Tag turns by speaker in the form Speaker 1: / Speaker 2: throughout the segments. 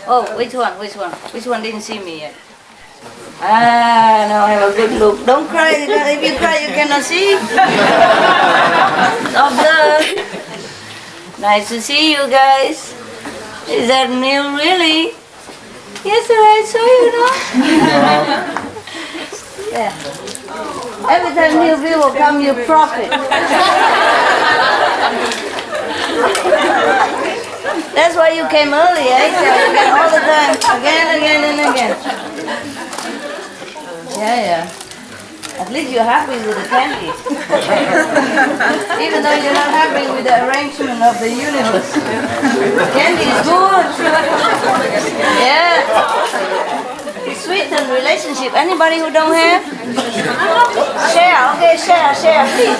Speaker 1: Oh, which one? Which one? Which one didn't see me yet? Ah, now I have a good look. Don't cry. If you cry, you cannot see. Observe. Nice to see you guys. Is that new, really? Yesterday I saw you, no? Yeah. Every time new people come, you profit. That's why you came early, eh? So you get all the time, again and again. Yeah. At least you're happy with the candy. Even though you're not happy with the arrangement of the universe. Candy is good. Yeah. It's sweet in relationship. Anybody who don't have? Share, okay, share, please.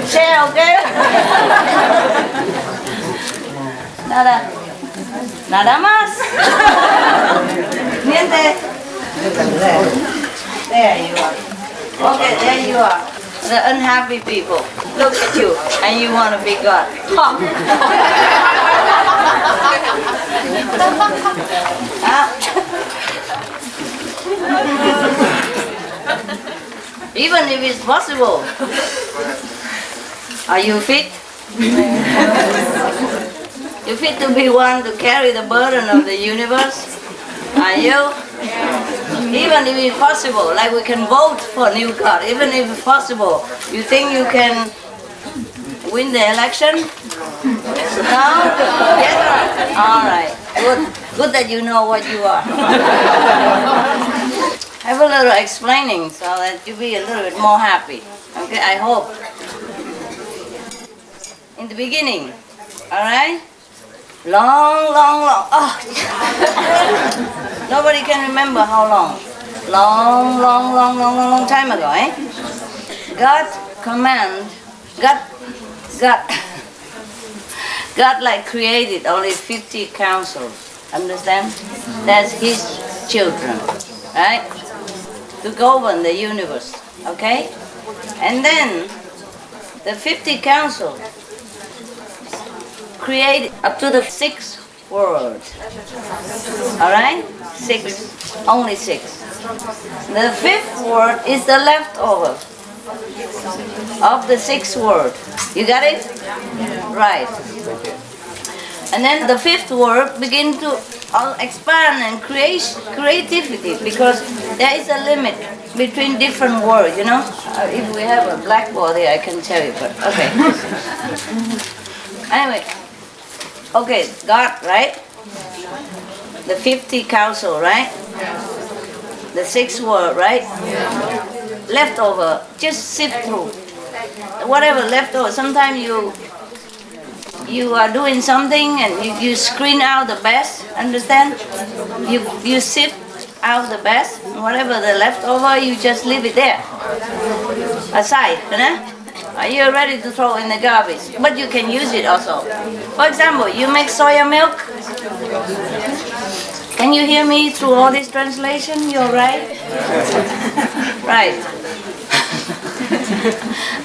Speaker 1: Share, okay? Nada más. Niente. There you are. Okay, there you are. The unhappy people. Look at you, and you want to be God. Even if it's possible. Are you fit? You fit to be one to carry the burden of the universe? Are you? Even if it's possible, like we can vote for a new God, even if it's possible, you think you can win the election? No? Yes? All right. Good that you know what you are. Have a little explaining so that you be a little bit more happy. Okay, I hope. In the beginning, all right? Long. Oh. Nobody can remember how long. Long time ago, eh? God like created only 50 councils. Understand? That's His children, right? To govern the universe, okay? And then the 50 councils create up to the 6th world. Alright? 6. Only 6. The 5th world is the leftover of the 6th world. You got it? Right. And then the 5th world begin to expand and create creativity, because there is a limit between different words, you know? If we have a blackboard here, I can tell you, but okay. Anyway. Okay, God, right? The 50 council, right? The 6th world, right? Leftover, just sift through. Whatever leftover, sometimes you are doing something and you screen out the best, understand? You sift out the best, whatever the leftover, you just leave it there, aside, you know? You're ready to throw in the garbage, but you can use it also. For example, you make soya milk. Can you hear me through all this translation? You're right? Right.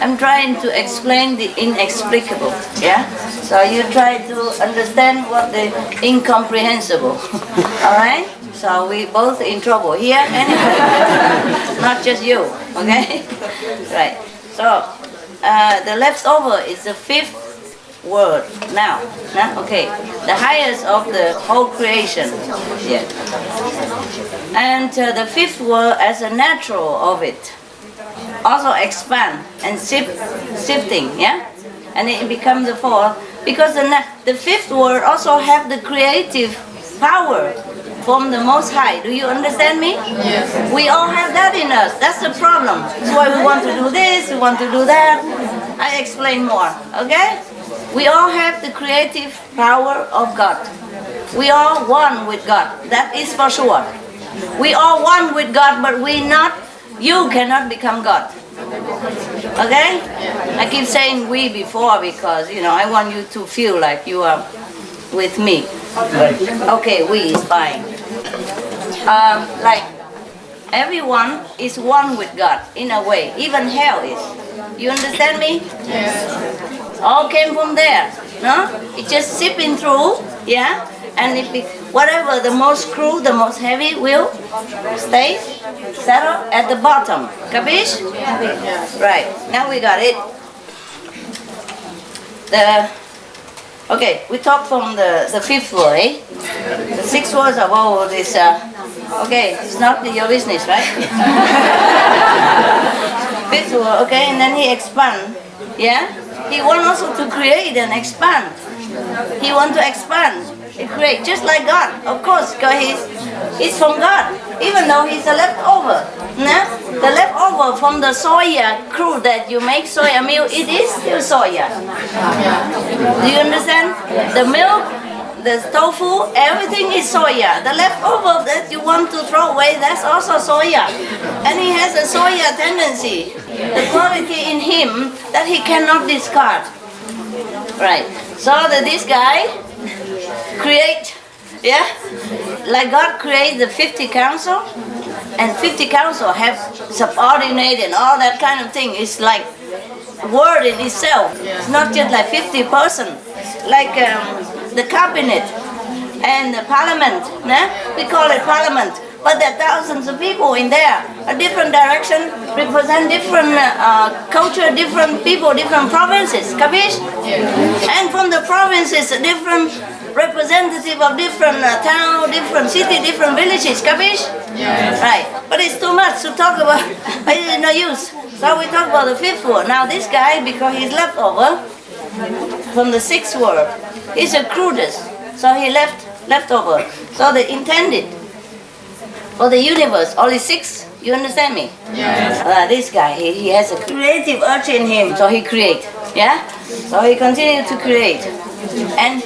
Speaker 1: I'm trying to explain the inexplicable, yeah? So you try to understand what the incomprehensible, all right? So we both in trouble here, anyway. Not just you, okay? Right. So the leftover is the 5th world now. Okay, the highest of the whole creation. Yeah. And the 5th world as a natural of it also expand and shifting, yeah? And it becomes the 4th, because the 5th world also have the creative power from the Most High. Do you understand me? Yes. We all have that in us. That's the problem. That's why we want to do this, we want to do that. I explain more, okay? We all have the creative power of God. We are one with God. That is for sure. We are one with God, but you cannot become God. Okay? I keep saying we before because, I want you to feel like you are with me. Okay, we is fine. Like everyone is one with God in a way. Even hell is. You understand me? Yes. All came from there. No? It's just sipping through, yeah? And whatever the most crude, the most heavy will stay settled at the bottom. Capiche? Right, now we got it. Okay, we talk from the fifth word, eh? The sixth words about this, okay, it's not your business, right? Fifth word, okay, and then he expand, yeah? He wants also to create and expand. He wants to expand, he create, just like God, of course, because he's from God, even though he's a leftover. No? The leftover from the soya crude that you make soya milk, it is still soya. Do you understand? The milk, the tofu, everything is soya. The leftover that you want to throw away, that's also soya. And he has a soya tendency, the quality in him that he cannot discard. Right. So this guy create, yeah? Like God created the 50 council, and 50 council have subordinate and all that kind of thing. It's like word in itself. It's not just like 50 person, like the cabinet and the parliament. Nah? We call it parliament, but there are thousands of people in there. A different direction represent different culture, different people, different provinces. Capiche? And from the provinces, different representative of different town, different city, different villages. Capiche? Right. But it's too much to talk about. It's no use. So we talk about the fifth word. Now this guy, because he's leftover from the sixth word, he's the crudest. So he leftover. So they intended for the universe, only six. You understand me? Yes. This guy, he has a creative urge in him, so he create. Yeah? So he continued to create. And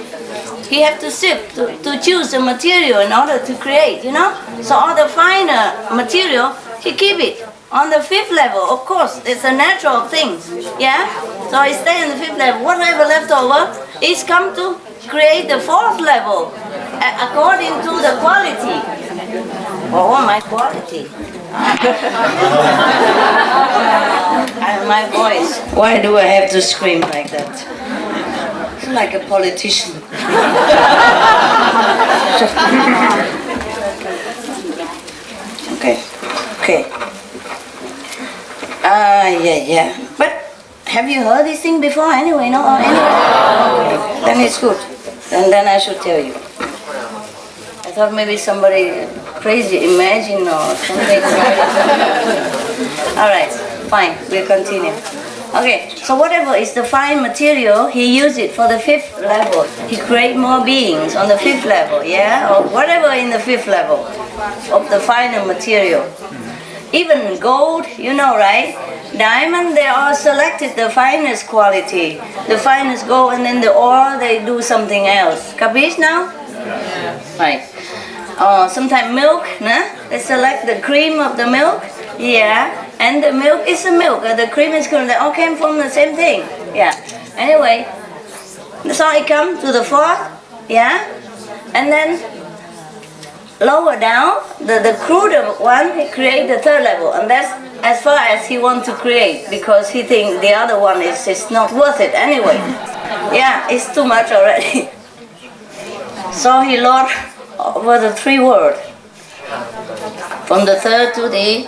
Speaker 1: he have to sift, to choose the material in order to create, you know? So all the finer material, he keep it. On the fifth level, of course, it's a natural thing. Yeah? So he stay on the fifth level. Whatever left over, he's come to create the fourth level according to the quality. Oh, my quality. And my voice. Why do I have to scream like that? I'm like a politician. Okay. Yeah. But have you heard this thing before anyway? No? Anyway? Then it's good. Then I should tell you. I thought maybe somebody crazy imagine or something. Alright, fine, we'll continue. Okay, so whatever is the fine material, he use it for the fifth level. He create more beings on the fifth level, yeah? Or whatever in the fifth level of the finer material. Even gold, you know, right? Diamond, they all selected the finest quality, the finest gold, and then the ore, they do something else. Capiche now? Right. Sometimes milk, nah? They select the cream of the milk, yeah, and the milk is the milk, the cream is cream, they all came from the same thing, yeah. Anyway, so it comes to the fourth, yeah, and then lower down, the cruder one, he create the third level, and that's as far as he wants to create, because he thinks the other one is not worth it anyway. Yeah, it's too much already. So he lowered over the three words, from the third to the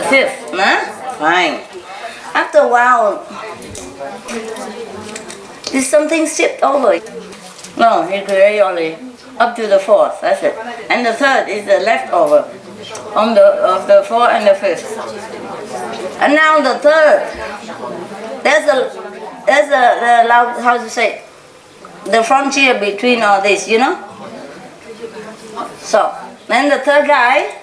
Speaker 1: fifth, nah? Fine. After a while, there's something shift over. No, he created only up to the fourth, that's it. And the third is the leftover of the fourth and the fifth. And now the third, there's the how to say, the frontier between all this, you know? So, then the third guy,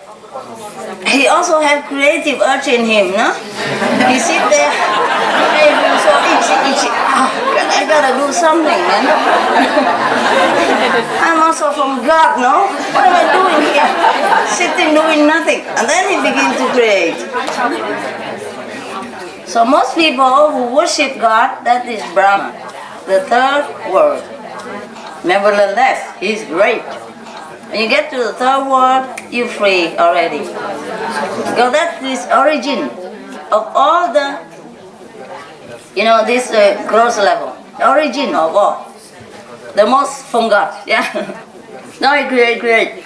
Speaker 1: he also has creative urge in him, no? He sit there, hey, so itchy. I gotta do something, man. I'm also from God, no? What am I doing here? Sitting doing nothing. And then he begins to create. So most people who worship God, that is Brahma, the third world. Nevertheless, he's great. When you get to the third world, you're free already. Because that is origin of all the, you know, this gross level. The origin of all. The most from God, yeah. No, he create.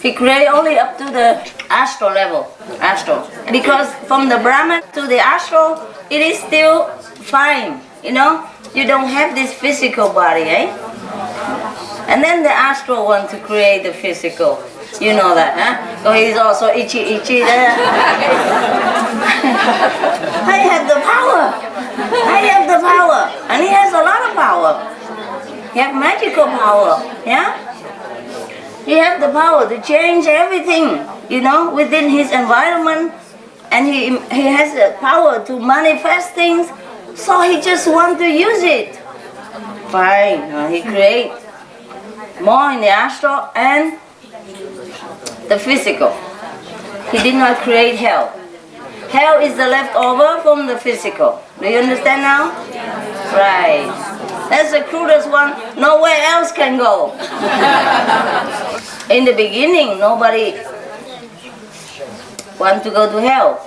Speaker 1: He create only up to the astral level. Astral. Because from the Brahman to the astral, it is still fine. You know, you don't have this physical body, eh? And then the astral want to create the physical. You know that, huh? So he's also itchy there. I have the power. I have the power. And he has a lot of power. He has magical power, yeah? He has the power to change everything, you know, within his environment. And he has the power to manifest things. So he just wants to use it. Fine, he creates more in the astral and the physical. He did not create hell. Hell is the leftover from the physical. Do you understand now? Right. That's the crudest one. Nowhere else can go. In the beginning, nobody want to go to hell.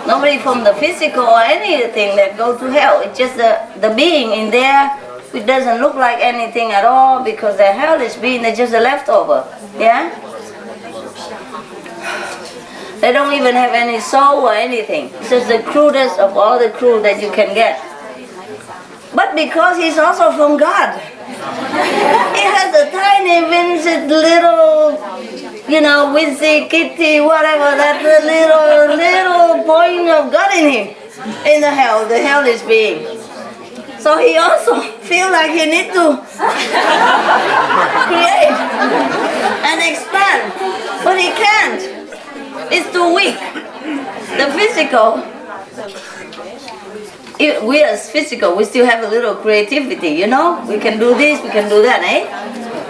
Speaker 1: Nobody from the physical or anything that go to hell. It's just the being in there which doesn't look like anything at all because the hellish being is just a leftover. Yeah? They don't even have any soul or anything. It's just the crudest of all the crude that you can get. But because he's also from God, he has a tiny, vincent little, you know, wizzy, kitty, whatever, that little point of God in him, in the hellish being. So he also feels like he needs to create and expand, but he can't. It's too weak. The physical, we as physical, we still have a little creativity, you know? We can do this, we can do that, eh?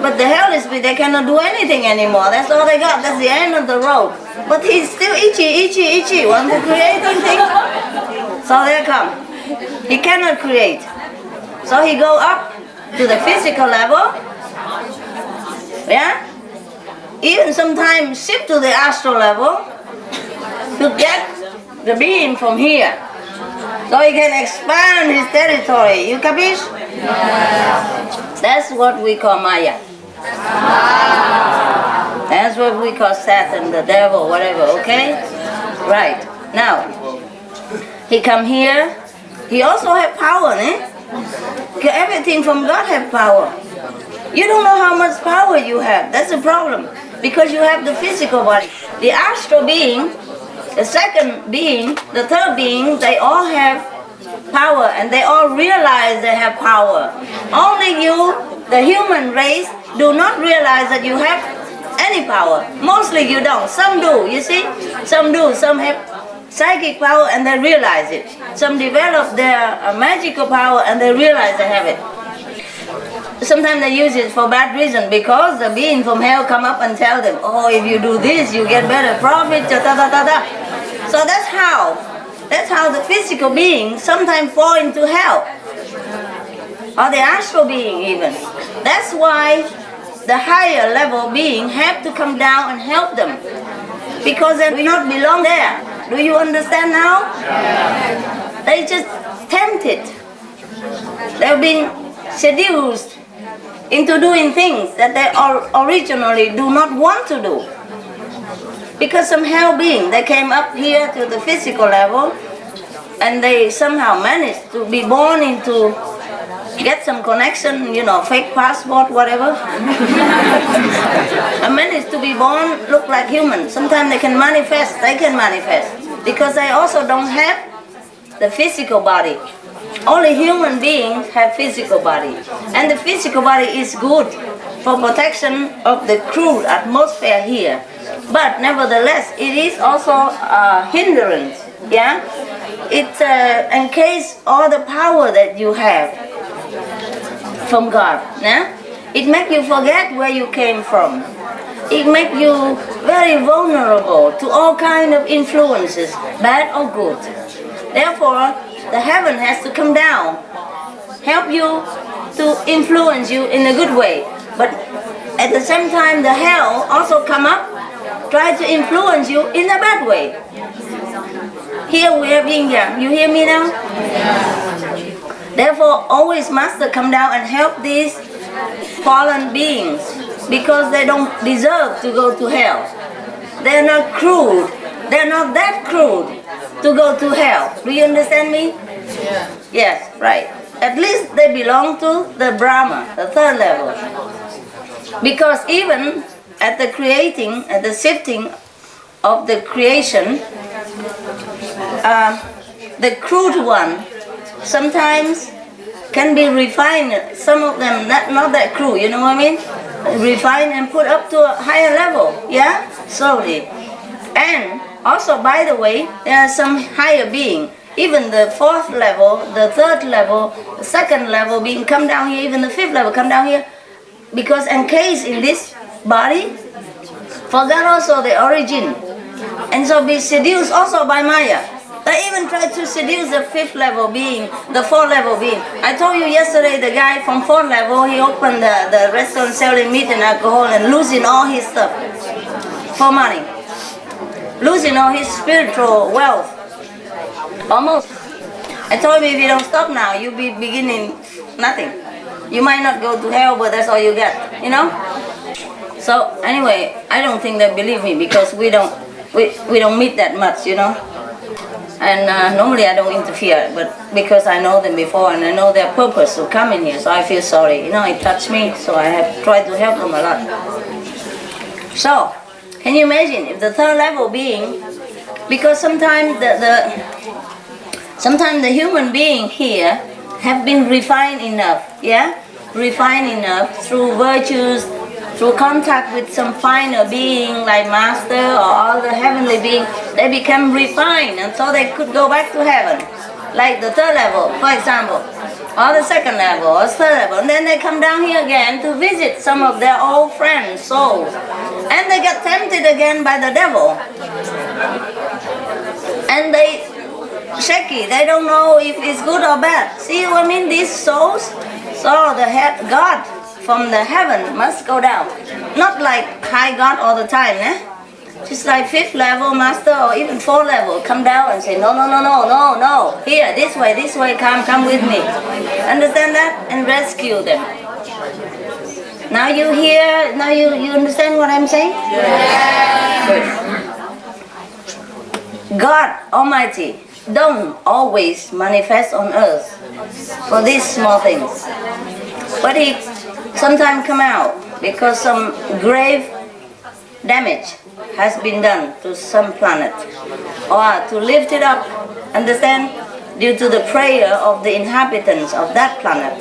Speaker 1: But the hellish being, they cannot do anything anymore. That's all they got. That's the end of the road. But he's still itchy, want to create something. So there come. He cannot create. So he go up to the physical level. Yeah? Even sometimes shift to the astral level to get the being from here. So he can expand his territory. You capish? That's what we call Maya. That's what we call Satan, the devil, whatever, okay? Right. Now, he come here. He also have power, eh? Everything from God have power. You don't know how much power you have. That's the problem. Because you have the physical body. The astral being, the second being, the third being, they all have power and they all realize they have power. Only you, the human race, do not realize that you have any power. Mostly you don't. Some do, you see? Some do. Some have psychic power and they realize it. Some develop their magical power and they realize they have it. Sometimes they use it for bad reason because the being from hell come up and tell them, oh, if you do this, you get better profit, So that's how the physical being sometimes fall into hell. Or the astral being even. That's why the higher level being have to come down and help them. Because they do not belong there. Do you understand now? They just tempted. They've been seduced into doing things that they originally do not want to do. Because some hell being, they came up here to the physical level and they somehow managed to be born into, get some connection, you know, fake passport, whatever. And managed to be born, look like human. Sometimes they can manifest, because they also don't have the physical body. Only human beings have physical body. And the physical body is good for protection of the crude atmosphere here. But nevertheless, it is also a hindrance. Yeah? It encases all the power that you have from God. Yeah? It makes you forget where you came from. It makes you very vulnerable to all kinds of influences, bad or good. Therefore, the heaven has to come down, help you to influence you in a good way. But at the same time, the hell also come up, try to influence you in a bad way. Here we have yin yang. You hear me now? Therefore, always Master come down and help these fallen beings because they don't deserve to go to hell. They're not crude. They're not that crude to go to hell. Do you understand me?
Speaker 2: Yeah.
Speaker 1: Yes, right. At least they belong to the Brahma, the third level. Because even at the creating, at the sifting of the creation, the crude one sometimes can be refined. Some of them not that crude, you know what I mean? Refined and put up to a higher level, yeah? Slowly. And also, by the way, there are some higher being. Even the fourth level, the third level, the second level being come down here, even the fifth level come down here, because encased in this body, forgot also the origin, and so be seduced also by Maya. They even try to seduce the fifth level being, the fourth level being. I told you yesterday, the guy from fourth level, he opened the restaurant selling meat and alcohol and losing all his stuff for money, losing all his spiritual wealth. Almost. I told him if you don't stop now, you'll be beginning nothing. You might not go to hell, but that's all you get, you know? So anyway, I don't think they believe me because we don't meet that much, you know? And normally I don't interfere, but because I know them before and I know their purpose to come in here, so I feel sorry. You know, it touched me, so I have tried to help them a lot. So, can you imagine if the third level being, because sometimes sometimes the human being here have been refined enough, yeah? Refined enough through virtues, through contact with some finer being like Master or other heavenly being, they become refined and so they could go back to heaven. Like the third level, for example, or the second level, or third level, and then they come down here again to visit some of their old friends, souls, and they get tempted again by the devil. And they shaky, they don't know if it's good or bad. See what I mean? These souls, so the God from the heaven must go down. Not like high God all the time, eh? Just like fifth level master or even fourth level come down and say, no, no, no, no, no, no. Here, this way, come with me. Understand that? And rescue them. Now you hear, now you understand what I'm saying? Yeah. Good. God Almighty don't always manifest on earth for these small things. But He sometimes come out because some grave damage has been done to some planet, or to lift it up, understand, due to the prayer of the inhabitants of that planet,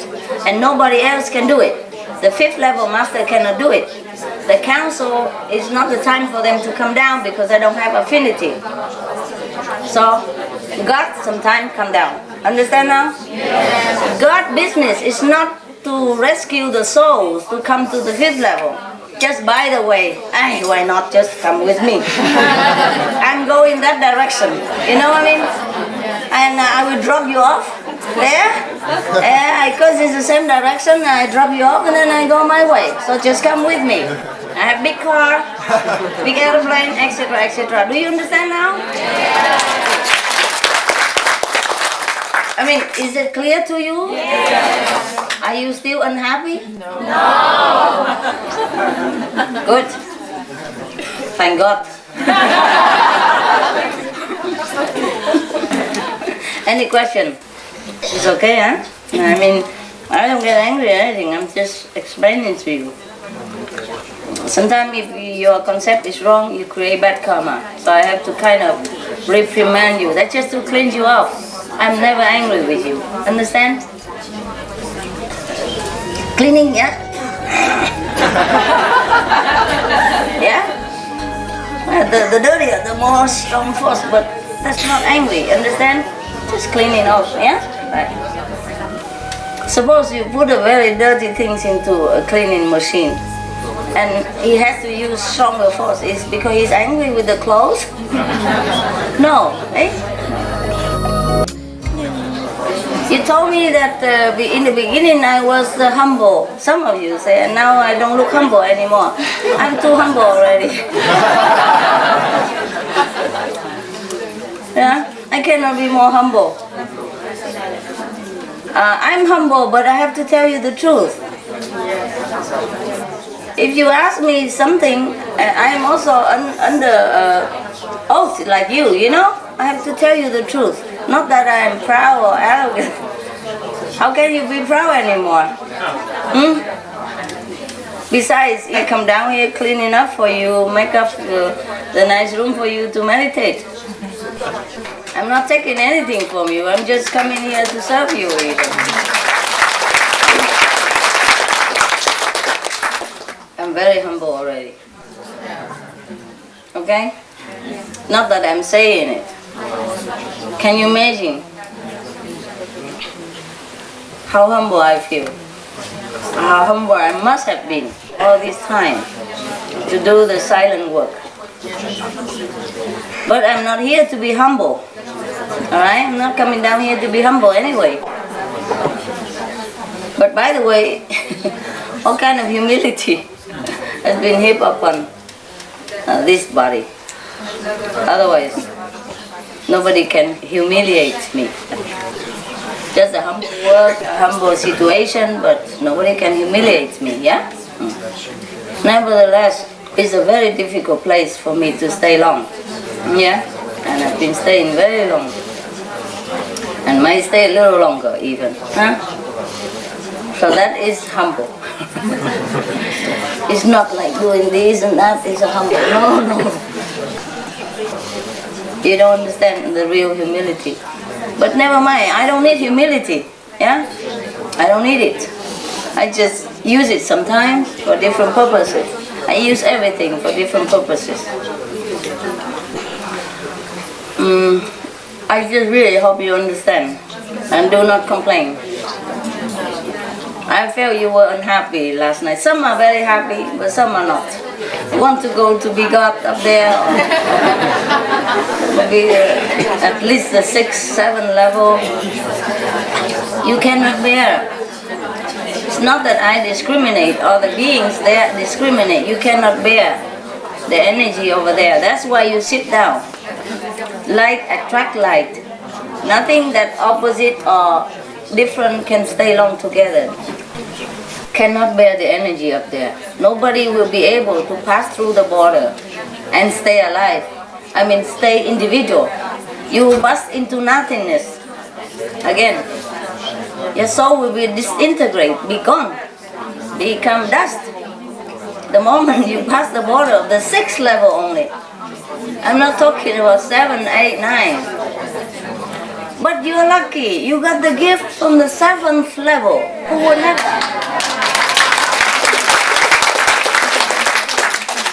Speaker 1: and nobody else can do it. The fifth level master cannot do it. The council is not the time for them to come down because they don't have affinity. So God sometimes come down. Understand now? Yes. God business is not to rescue the souls to come to the fifth level. Just by the way, why not just come with me? I'm going that direction. You know what I mean? And I will drop you off there. Because it's the same direction, I drop you off and then I go my way. So just come with me. I have big car, big airplane, etc., etc. Do you understand now? I mean, is it clear to you? Yes. Are you still unhappy? No. Good. Thank God. Any question? It's okay, huh? I mean, I don't get angry or anything. I'm just explaining to you. Sometimes if your concept is wrong, you create bad karma. So I have to kind of reprimand you. That's just to cleanse you up. I'm never angry with you. Understand? Cleaning, yeah? Yeah? The dirtier, the more strong force, but that's not angry. Understand? Just cleaning off, yeah? Right. Suppose you put a very dirty things into a cleaning machine, and he has to use stronger force. Is because he's angry with the clothes? No, eh? You told me that in the beginning I was humble. Some of you say, and now I don't look humble anymore. I'm too humble already. Yeah, I cannot be more humble. I'm humble, but I have to tell you the truth. If you ask me something, I am also under oath like you, you know? I have to tell you the truth. Not that I am proud or arrogant. How can you be proud anymore? Hmm? Besides, you come down here, clean enough for you, make up the nice room for you to meditate. I'm not taking anything from you. I'm just coming here to serve you even. I'm very humble already. Okay? Not that I'm saying it. Can you imagine how humble I feel? How humble I must have been all this time to do the silent work. But I'm not here to be humble. Alright? I'm not coming down here to be humble anyway. But by the way, all kind of humility has been heaped upon this body. Otherwise, nobody can humiliate me. Just a humble work, a humble situation, but nobody can humiliate me, yeah? Nevertheless, it's a very difficult place for me to stay long, yeah? And I've been staying very long. And might stay a little longer even, huh? So that is humble. It's not like doing this and that is a humble, no. You don't understand the real humility. But never mind, I don't need humility, yeah? I don't need it. I just use it sometimes for different purposes. I use everything for different purposes. I just really hope you understand and do not complain. I felt you were unhappy last night. Some are very happy, but some are not. They want to go to be God up there, or maybe at least the 6, 7 level. You cannot bear. It's not that I discriminate, or the beings there discriminate. You cannot bear the energy over there. That's why you sit down. Light attract light. Nothing that opposite or different can stay long together. Cannot bear the energy up there. Nobody will be able to pass through the border and stay alive. I mean, stay individual. You will bust into nothingness. Again, your soul will be disintegrate, be gone, become dust. The moment you pass the border of the 6th level only. I'm not talking about 7, 8, 9. But you're lucky. You got the gift from the 7th level. Who would never?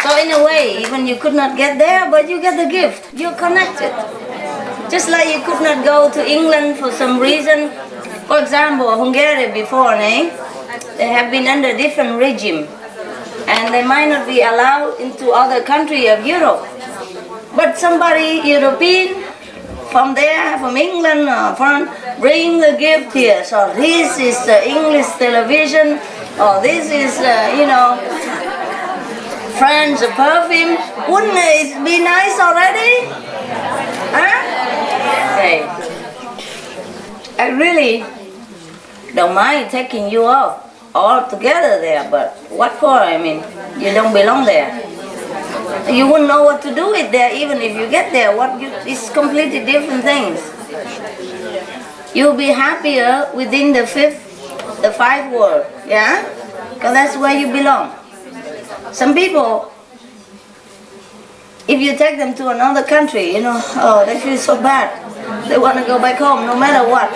Speaker 1: So in a way, even you could not get there, but you get the gift. You're connected. Just like you could not go to England for some reason. For example, Hungary before, they have been under different regime. And they might not be allowed into other countries of Europe. But somebody, European, from there, from England, bring the gift here. So this is the English television, or this is, French perfume. Wouldn't it be nice already? Huh? Okay. I really don't mind taking you off all together there, but what for? I mean, you don't belong there. You wouldn't know what to do with there even if you get there. It's completely different things. You'll be happier within the 5th world, yeah? Because that's where you belong. Some people, if you take them to another country, they feel so bad. They want to go back home no matter what.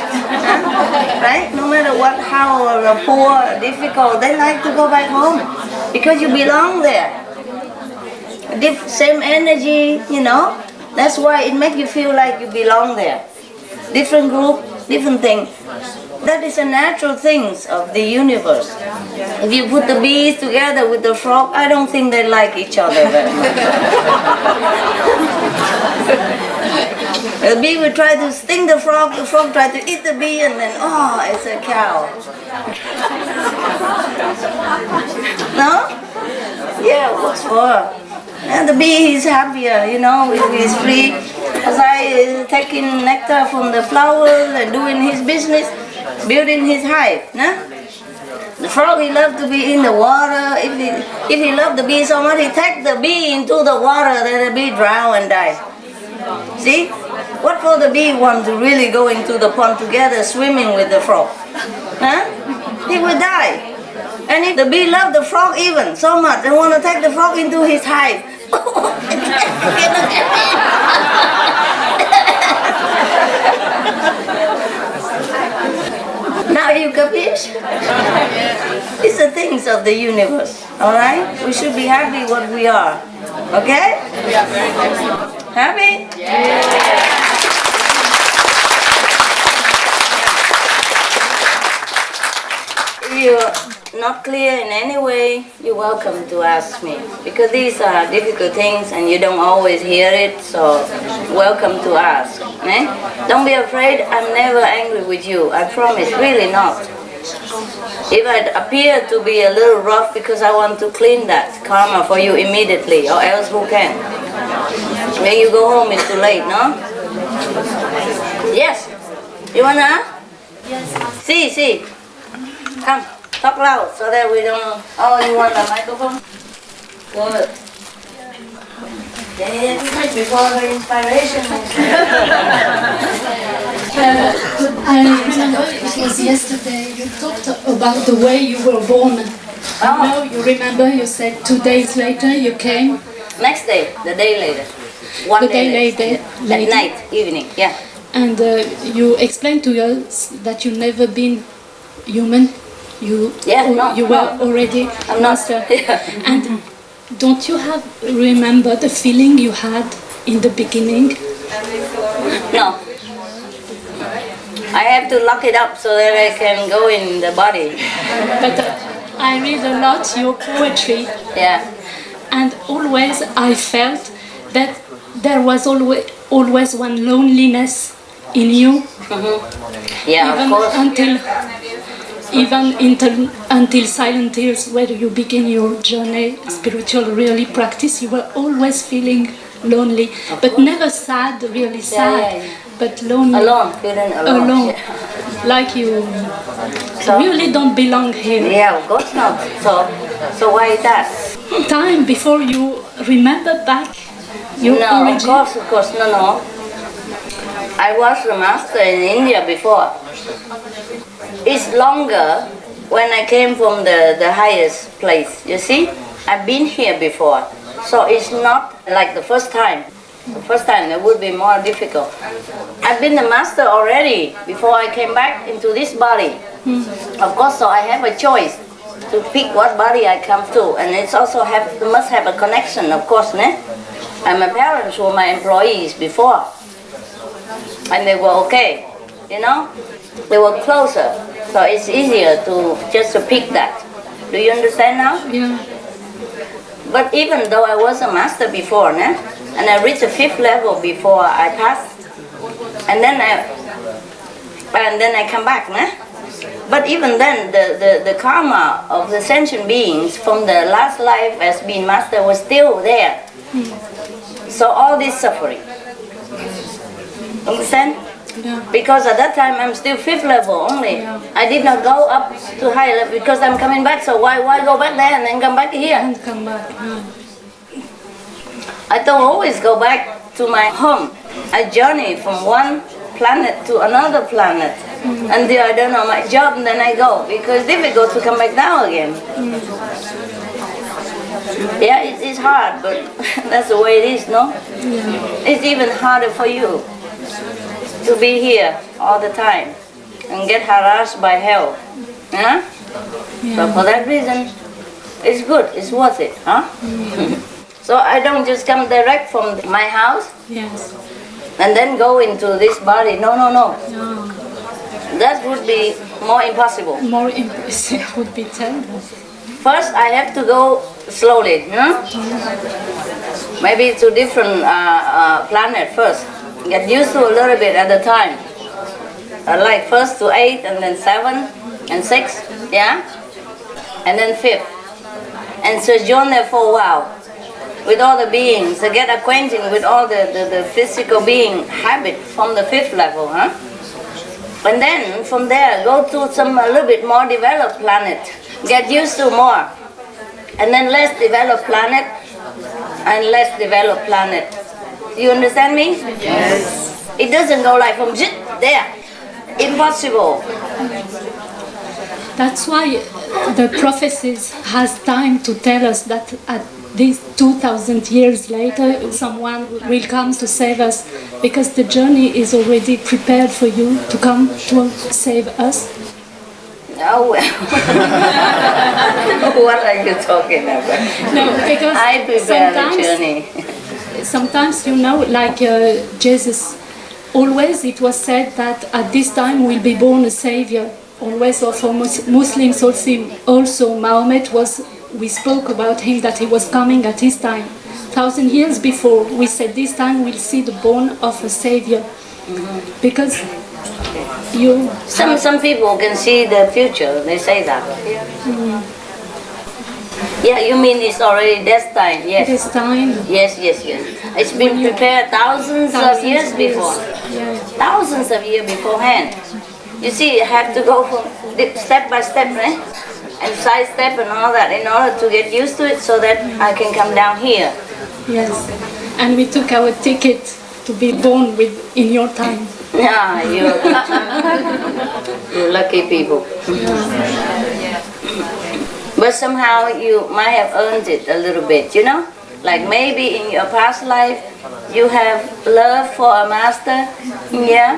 Speaker 1: Right? No matter what, how poor, difficult, they like to go back home. Because you belong there. Same energy, That's why it makes you feel like you belong there. Different group, different thing. That is a natural things of the universe. If you put the bees together with the frog, I don't think they like each other very much. The bee will try to sting the frog try to eat the bee, and then, it's a cow. No? Yeah, it works for her. And the bee is happier, if he's free. As I taking nectar from the flowers and doing his business, building his hive. No? The frog, he loved to be in the water. If he loved the bee so much, he take the bee into the water, then the bee drown and die. See? What for the bee want to really go into the pond together swimming with the frog? Huh? He will die. And if the bee loved the frog even so much and want to take the frog into his hive, now you capiche? It's the things of the universe, alright? We should be happy what we are, okay? Happy? Yeah. If you're not clear in any way, you're welcome to ask me. Because these are difficult things and you don't always hear it, so welcome to ask. Eh? Don't be afraid, I'm never angry with you. I promise, really not. If I appear to be a little rough because I want to clean that karma for you immediately, or else who can? When you go home, it's too late, no? Yes? You wanna? Yes. See. Come, talk loud so that we don't... Oh, you want the microphone? Good. Yeah, before the inspiration.
Speaker 2: I remember it was yesterday, you talked about the way you were born.
Speaker 1: Oh.
Speaker 2: You remember you said 2 days later you came?
Speaker 1: Next day, the day later.
Speaker 2: The day later.
Speaker 1: At night, evening, yeah.
Speaker 2: And you explained to us that you've never been human. You were already
Speaker 1: I'm
Speaker 2: master.
Speaker 1: Not, yeah.
Speaker 2: And don't you remember the feeling you had in the beginning?
Speaker 1: No. I have to lock it up so that I can go in the body.
Speaker 2: But I read a lot your poetry.
Speaker 1: Yeah.
Speaker 2: And always I felt that there was always one loneliness in you.
Speaker 1: Mm-hmm. Yeah,
Speaker 2: even
Speaker 1: of course.
Speaker 2: Until Silent Tears, where you begin your journey, spiritual really practice, you were always feeling lonely, but never sad, really sad, but lonely.
Speaker 1: Alone, feeling alone.
Speaker 2: Yeah. Like you really don't belong here.
Speaker 1: Yeah, of course not. So why is that?
Speaker 2: Time before you remember back your origin.
Speaker 1: Of course, no. I was the master in India before. It's longer when I came from the highest place, you see? I've been here before, so it's not like the first time. The first time it would be more difficult. I've been the master already before I came back into this body. Of course, so I have a choice to pick what body I come to, and it's also must have a connection, of course, ne? And my parents were my employees before, and they were okay, you know? They were closer, so it's easier to pick that. Do you understand now?
Speaker 2: Yeah.
Speaker 1: But even though I was a master before, ne? And I reached the 5th level before I passed, and then I come back, ne? But even then, the karma of the sentient beings from the last life as being master was still there. So all this suffering. Understand?
Speaker 2: Yeah.
Speaker 1: Because at that time I'm still 5th level only. Yeah. I did not go up to high level because I'm coming back. So why go back there and then come back here?
Speaker 2: And come back. Yeah.
Speaker 1: I don't always go back to my home. I journey from one planet to another planet until I don't know my job, and then I go because it's difficult to come back down again. Yeah, it's hard, but that's the way it is, no? Yeah. It's even harder for you to be here all the time and get harassed by hell. Huh? Yeah. So for that reason, it's good, it's worth it, huh? So I don't just come direct from my house and then go into this body. No. That would be more impossible.
Speaker 2: More impossible would be terrible.
Speaker 1: First, I have to go slowly, you know? Maybe to different planet first. Get used to a little bit at a time. Like first to 8, and then 7, and 6, yeah? And then 5th. And sojourn there for a while with all the beings, to get acquainted with all the physical being habit from the 5th level, huh? And then from there, go to some a little bit more developed planet get used to more. And then let's develop planet, and let's develop planet. You understand me? Yes. It doesn't go like from zit there. Impossible.
Speaker 2: That's why the prophecies has time to tell us that at these 2,000 years later, someone will come to save us, because the journey is already prepared for you to come to save us.
Speaker 1: Oh well. What are you talking about?
Speaker 2: No, because
Speaker 1: I prepare the journey.
Speaker 2: Sometimes, you know, like Jesus, always it was said that at this time will be born a savior. Always, or for Muslims also Muhammad was, we spoke about him that he was coming at his time. 1,000 years before, we said this time we'll see the born of a savior. Because you...
Speaker 1: Some people can see the future, they say that. Yeah, you mean it's already destined, yes.
Speaker 2: Destined.
Speaker 1: Yes. It's been prepared thousands of years before.
Speaker 2: Yeah.
Speaker 1: Thousands of years beforehand. You see, you have to go from step by step, right? And side step and all that in order to get used to it so that I can come down here.
Speaker 2: Yes. And we took our ticket to be born in your time.
Speaker 1: Yeah, you're lucky people. But somehow you might have earned it a little bit, you know? Like maybe in your past life you have love for a master, yeah?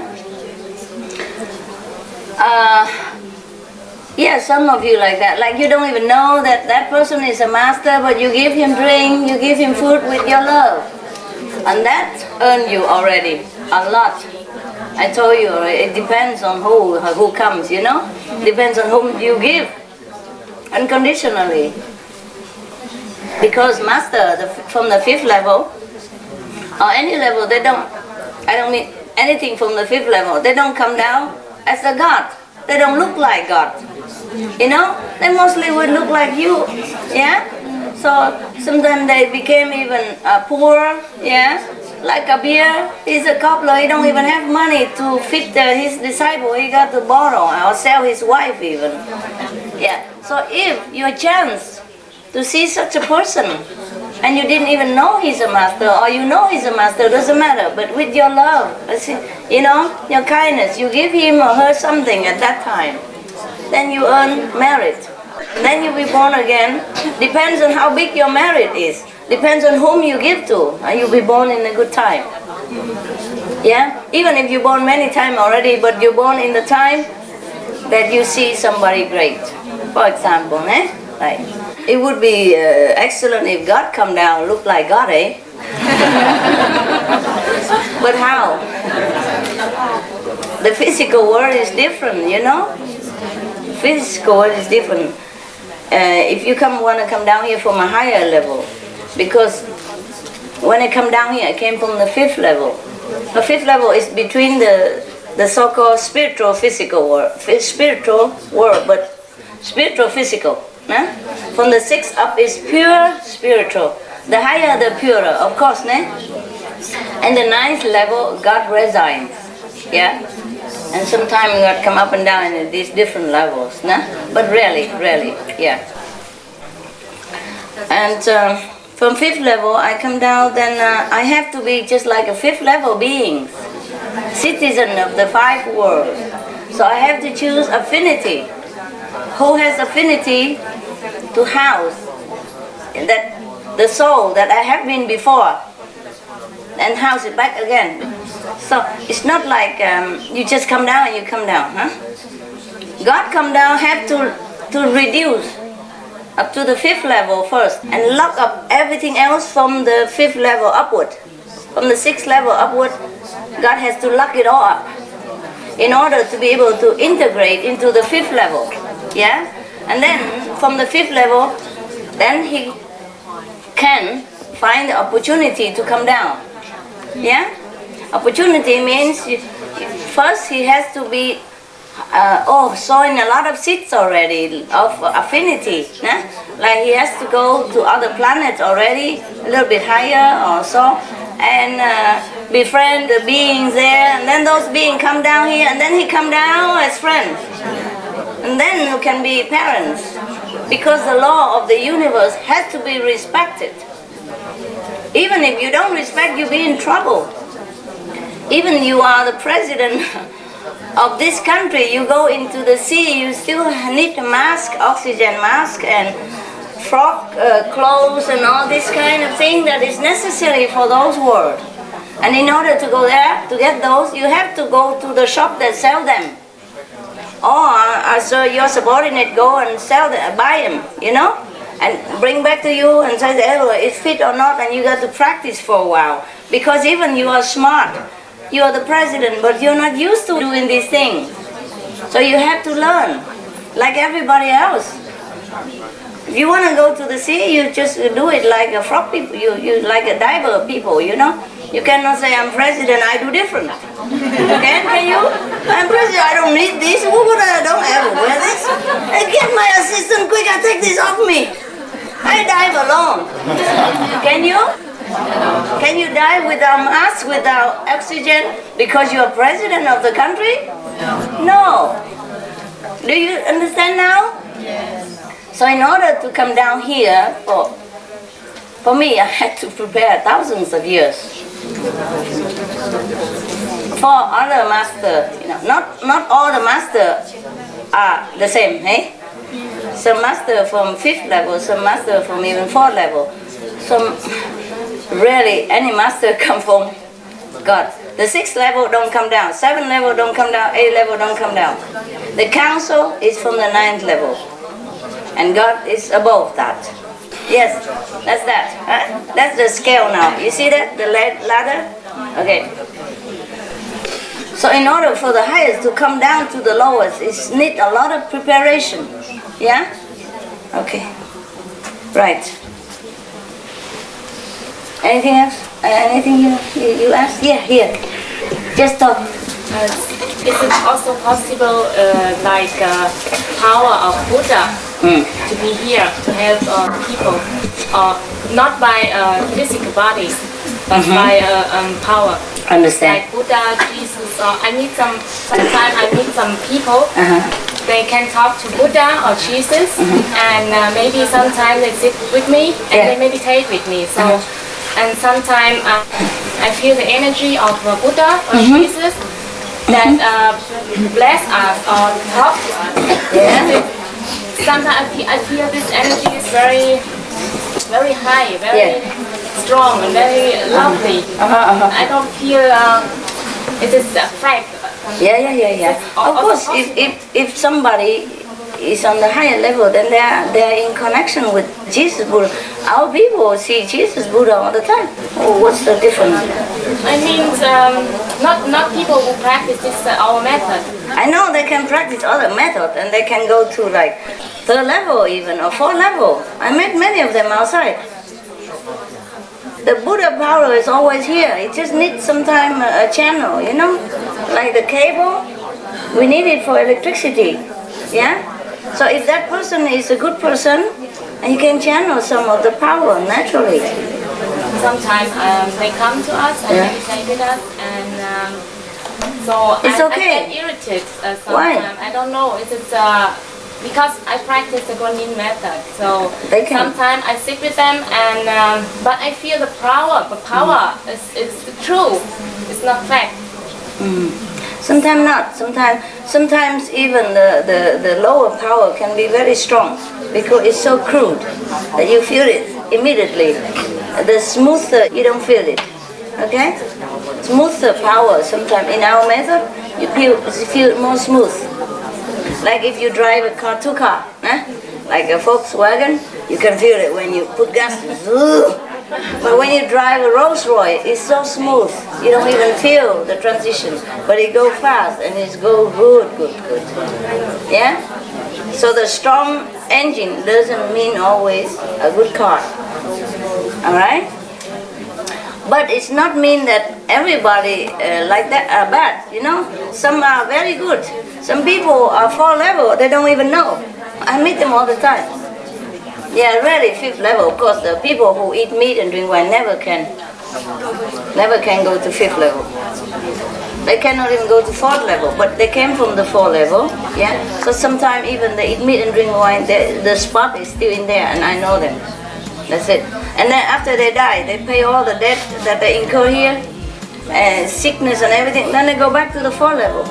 Speaker 1: Yeah, some of you like that. Like you don't even know that that person is a master, but you give him drink, you give him food with your love. And that earned you already a lot. I told you, it depends on who comes, you know? Depends on whom you give. Unconditionally. Because master, from the 5th level, or any level, I don't mean anything from the 5th level, they don't come down as a God. They don't look like God. You know? They mostly would look like you. Yeah? So sometimes they became even poor. Yeah? Like a beer, he's a cobbler, he don't even have money to feed his disciple. He got to borrow or sell his wife even. Yeah. So if you have a chance to see such a person, and you didn't even know he's a master, or you know he's a master, doesn't matter. But with your love, you know, your kindness, you give him or her something at that time, then you earn merit. Then you be born again. Depends on how big your merit is. Depends on whom you give to, and you'll be born in a good time. Yeah? Even if you're born many times already, but you're born in the time that you see somebody great. For example, like, it would be excellent if God come down, look like God, eh? But how? The physical world is different, you know? The physical world is different. If you want to come down here from a higher level, because when I come down here, I came from the 5th level. The 5th level is between the so-called spiritual physical world, but spiritual physical. From the 6th up is pure spiritual. The higher, the purer, of course. And the 9th level, God resides. Yeah. And sometimes God come up and down in these different levels. But rarely, yeah. And from 5th level, I come down, then I have to be just like a 5th level being, citizen of the 5 worlds. So I have to choose affinity. Who has affinity to house that the soul that I have been before, and house it back again. So it's not like you just come down and you come down. God come down, have to reduce up to the 5th level first, and lock up everything else from the 5th level upward. From the 6th level upward, God has to lock it all up in order to be able to integrate into the 5th level. Yeah? And then from the 5th level, then he can find the opportunity to come down. Yeah? Opportunity means first he has to be sowing a lot of seeds already of affinity. Like he has to go to other planets already, a little bit higher or so, and befriend the beings there, and then those beings come down here, and then he come down as friends. And then you can be parents. because the law of the universe has to be respected. Even if you don't respect, you'll be in trouble. Even you are the president of this country, you go into the sea, you still need a mask, oxygen mask, and frock clothes and all this kind of thing that is necessary for those world. And in order to go there, to get those, you have to go to the shop that sell them. Or so your subordinate go and sell them, buy them, you know, and bring back to you and say, oh, it's fit or not, and you got to practice for a while. Because even you are smart, you are the president, but you're not used to doing these things. So you have to learn, like everybody else. If you want to go to the sea, you just do it like a frog people, you like a diver people, you know. You cannot say, I'm president, I do different. Can you? I'm president, I don't need this. I don't ever wear this. Hey, get my assistant quick, I take this off me. I dive alone. Can you? Can you dive without mask, without oxygen, because you are president of the country? No. Do you understand now? Yes. So in order to come down here, for me, I had to prepare thousands of years. For other master, you know, not all the masters are the same, eh? Some master from 5th level, some master from even 4th level. Some rarely any master come from God. The 6th level don't come down, 7th level don't come down, 8th level don't come down. The council is from the 9th level, and God is above that. Yes, that's that. Huh? That's the scale now. You see that? The ladder? Okay. So in order for the highest to come down to the lowest, it needs a lot of preparation. Yeah? Okay. Right. Anything else? Anything you asked? Yeah, here. Just talk.
Speaker 3: Is it also possible, like power of Buddha to be here to help people, not by physical bodies, but by power?
Speaker 1: Understand.
Speaker 3: Like Buddha, Jesus, or sometimes I meet some people. They can talk to Buddha or Jesus, and maybe sometimes they sit with me and they meditate with me. So, and sometimes I feel the energy of Buddha or Jesus that bless us or help us. Yeah. Sometimes I feel this energy is very, very high, very strong, and very lovely. I don't feel it is a fact.
Speaker 1: Yeah. Of course, if somebody is on the higher level, then they are in connection with Jesus Buddha. Our people see Jesus Buddha all the time. Oh, what's the difference?
Speaker 3: I mean, not people who practice this our method.
Speaker 1: I know they can practice other methods, and they can go to like 3rd level even, or 4th level. I met many of them outside. The Buddha power is always here. It just needs sometime a channel, you know, like the cable. We need it for electricity. Yeah. So if that person is a good person, and you can channel some of the power naturally.
Speaker 3: Sometimes they come to us and meditate with us, and so
Speaker 1: it's okay.
Speaker 3: I get irritated sometimes.
Speaker 1: Why?
Speaker 3: I don't know. It's because I practice the Guanyin method. So sometimes I sit with them, and but I feel the power. The power is true. It's not fact.
Speaker 1: Sometimes not. Sometimes even the lower power can be very strong because it's so crude that you feel it immediately. The smoother you don't feel it. Okay? Smoother power sometimes in our method you feel more smooth. Like if you drive a car, 2 car, like a Volkswagen, you can feel it when you put gas. But when you drive a Rolls Royce, it's so smooth. You don't even feel the transition. But it goes fast and it goes good. Yeah? So the strong engine doesn't mean always a good car. Alright? But it's not mean that everybody like that are bad, you know? Some are very good. Some people are 4th level, they don't even know. I meet them all the time. Yeah, really 5th level. Of course, the people who eat meat and drink wine never can go to 5th level. They cannot even go to 4th level, but they came from the 4th level. Yeah. So sometimes even they eat meat and drink wine, the spot is still in there, and I know them. That's it. And then after they die, they pay all the debt that they incur here, and sickness and everything. Then they go back to the 4th level.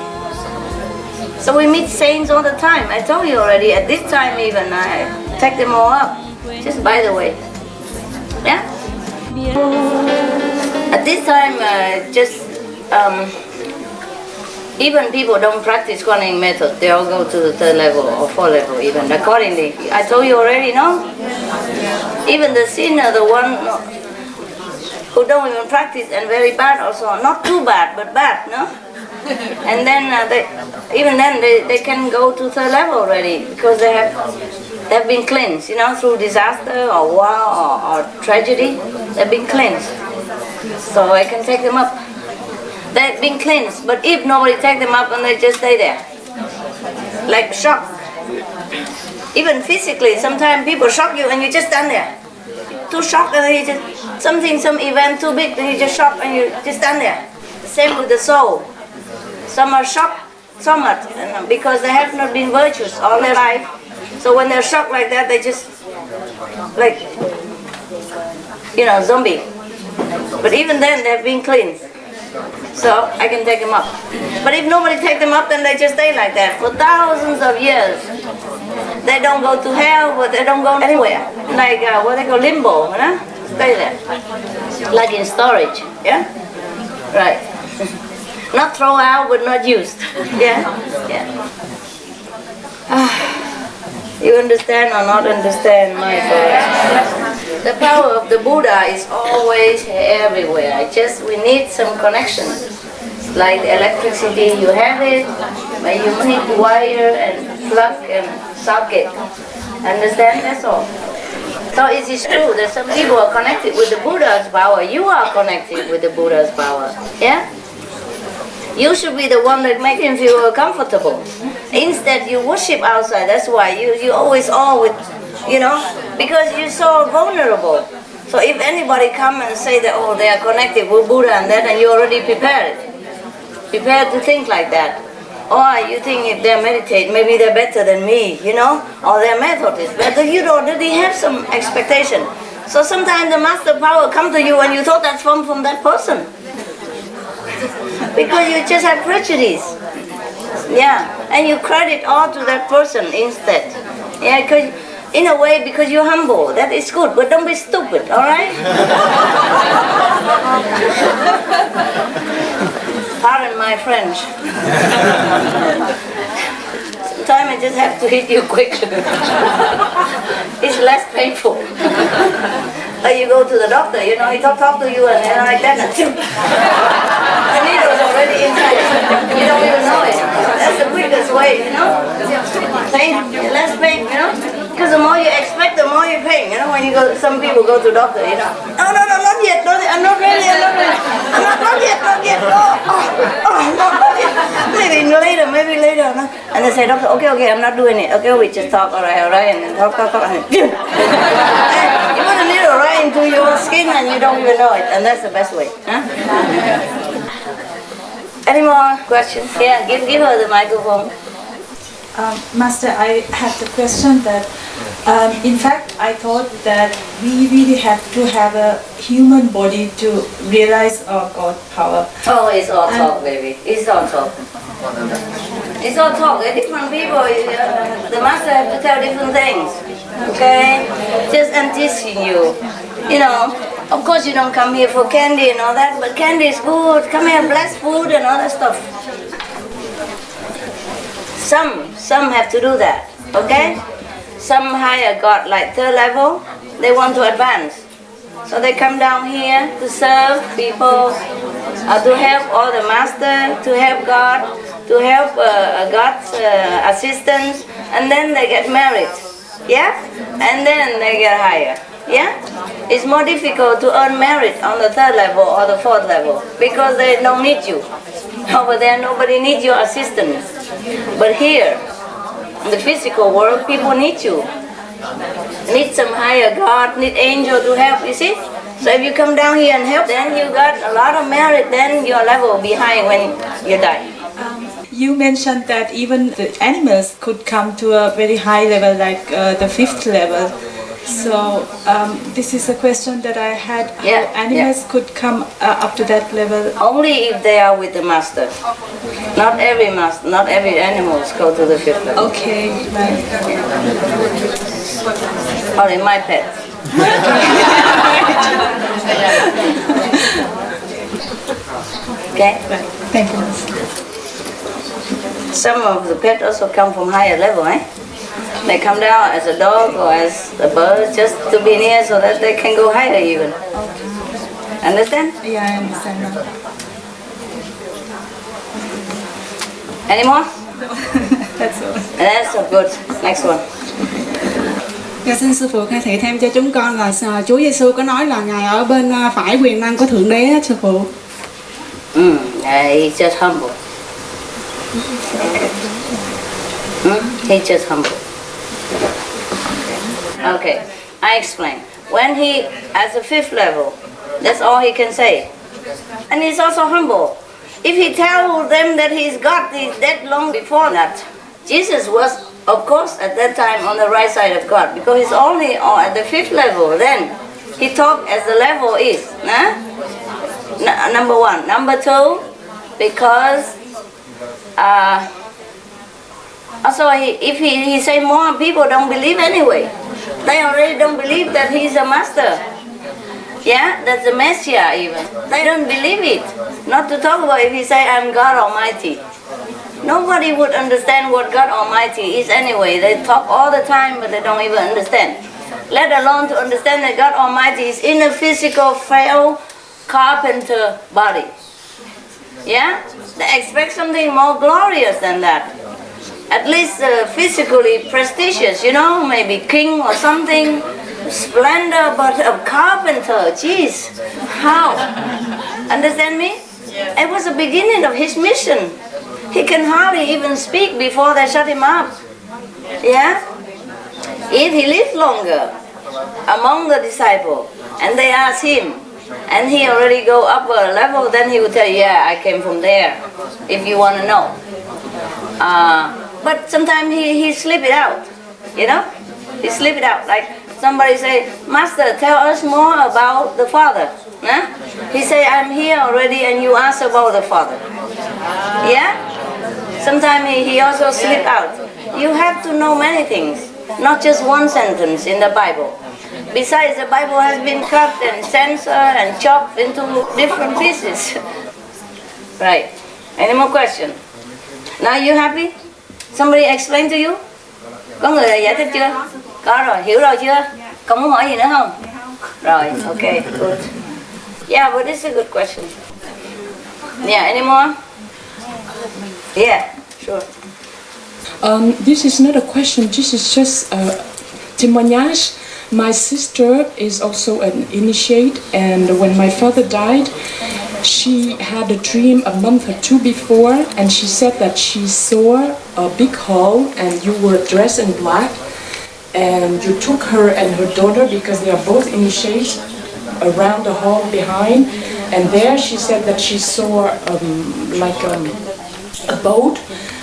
Speaker 1: So we meet saints all the time. I told you already. At this time even, I take them all up. Just by the way. Yeah. At this time, even people don't practice quantum method. They all go to the 3rd level or 4th level even. Accordingly, I told you already, no? Even the sinner, the one who don't even practice and very bad also. Not too bad, but bad, no? And then they can go to 3rd level already because they've been cleansed, through disaster or war or tragedy. They've been cleansed. So I can take them up. They've been cleansed, but if nobody take them up and they just stay there, like shock. Even physically, sometimes people shock you and you just stand there. Too shocked and you just some event too big and you just shock and you just stand there. Same with the soul. Some are shocked so much because they have not been virtuous all their life. So when they're shocked like that, they just like zombie. But even then, they've been cleansed. So I can take them up. But if nobody take them up, then they just stay like that for thousands of years. They don't go to hell, but they don't go anywhere. Like what they call limbo, Stay there. Like in storage, yeah? Right. Not throw out, but not used. Yeah? Yeah. You understand or not understand my voice? The power of the Buddha is always everywhere. We need some connection. Like the electricity, you have it, but you need wire and plug and socket. Understand? That's all. So it is true that some people are connected with the Buddha's power. You are connected with the Buddha's power. Yeah? You should be the one that makes him feel comfortable. Instead, you worship outside. That's why you always with, because you're so vulnerable. So if anybody come and say that, they are connected with Buddha and that, and you already prepared to think like that. Or you think if they meditate, maybe they're better than me, or their method is better. You already have some expectation. So sometimes the master power come to you and you thought that's from that person. Because you just have prejudice. Yeah, and you credit all to that person instead. Yeah, because in a way, because you're humble, that is good, but don't be stupid, all right? Pardon my French. Sometimes I just have to hit you quick. It's less painful. Or you go to the doctor, he talk to you and like that, and the needle is already inside. You don't even know it. That's the quickest way, Pain, less pain, Because the more you expect, the more you pain. When some people go to doctor, No, not yet. I'm not ready. Not yet. Not yet. Maybe later. And they say, doctor, okay, I'm not doing it. Okay, we just talk, all right, and then talk. And you put a needle right into your skin and you don't even know it. And that's the best way. Any more questions? Yeah, give her the microphone.
Speaker 4: Master, I have the question that, in fact, I thought that we really have to have a human body to realize our God power.
Speaker 1: Oh, it's all talk, baby. It's all talk. It's all talk. Different people, the master have to tell different things. Okay? Just teaching you. Of course you don't come here for candy and all that, but candy is good. Come here, bless food and all that stuff. Some have to do that, okay? Some higher God, like 3rd level, they want to advance. So they come down here to serve people, to help all the master, to help God, to help God's assistants, and then they get married, yeah? And then they get higher, yeah? It's more difficult to earn merit on the 3rd level or the 4th level because they don't need you. Over there, nobody needs your assistance. But here, in the physical world, people need you. Need some higher God, need angel to help, you see? So if you come down here and help, then you got a lot of merit, then you're level behind when you die.
Speaker 4: You mentioned that even the animals could come to a very high level, like the 5th level. So this is a question that I had. How animals could come up to that level?
Speaker 1: Only if they are with the master. Not every master, not every animals go to the 5th level.
Speaker 4: Okay, right.
Speaker 1: Only my pet. Okay?
Speaker 4: Thank you.
Speaker 1: Some of the pets also come from higher level, eh? They come down as a dog or as a bird just to be near so that they can go higher even. Understand?
Speaker 4: Yeah, I understand now.
Speaker 1: Any more?
Speaker 4: That's all.
Speaker 1: That's so good. Next one.
Speaker 5: Dạ, xin sư phụ khai thị thêm cho chúng con là Chúa Giêsu có nói là ngài ở bên phải quyền năng của thượng đế á, sư phụ.
Speaker 1: He's just humble. He's just humble. Okay, I explain. When he, at the 5th level, that's all he can say. And he's also humble. If he tells them that he's God, he's dead long before that. Jesus was, of course, at that time on the right side of God, because he's only at the 5th level. Then he talked as the level is. Number one. Number two, because also if he say more, people don't believe anyway. They already don't believe that he's a master. Yeah, that's the Messiah even. They don't believe it. Not to talk about if he say, I'm God Almighty. Nobody would understand what God Almighty is anyway. They talk all the time, but they don't even understand. Let alone to understand that God Almighty is in a physical, frail carpenter body. Yeah? They expect something more glorious than that. At least physically prestigious, you know, maybe king or something. Splendor, but a carpenter, jeez, how? Understand me? Yeah. It was the beginning of his mission. He can hardly even speak before they shut him up. Yeah? If he lived longer among the disciples, and they ask him, and he already go up a level, then he would tell you, yeah, I came from there, if you want to know. But sometimes he slip it out, you know? He slip it out, like somebody say, Master, tell us more about the Father. Huh? He say, I'm here already, and you ask about the Father. Yeah? Sometimes he also slip out. You have to know many things, not just one sentence in the Bible. Besides, the Bible has been cut and censored and chopped into different pieces. Right. Any more question? Now you happy? Somebody explain to you? Có người giải thích chưa? Có rồi, hiểu rồi chưa? Còn muốn hỏi gì nữa không? Rồi, okay, good. Yeah, but this is a good question. Yeah, any more? Yeah, sure.
Speaker 6: This is not a question, this is just a témoignage. My sister is also an initiate, and when my father died, she had a dream a month or two before, and she said that she saw a big hall and you were dressed in black, and you took her and her daughter, because they are both initiates, around the hall behind, and there she said that she saw a boat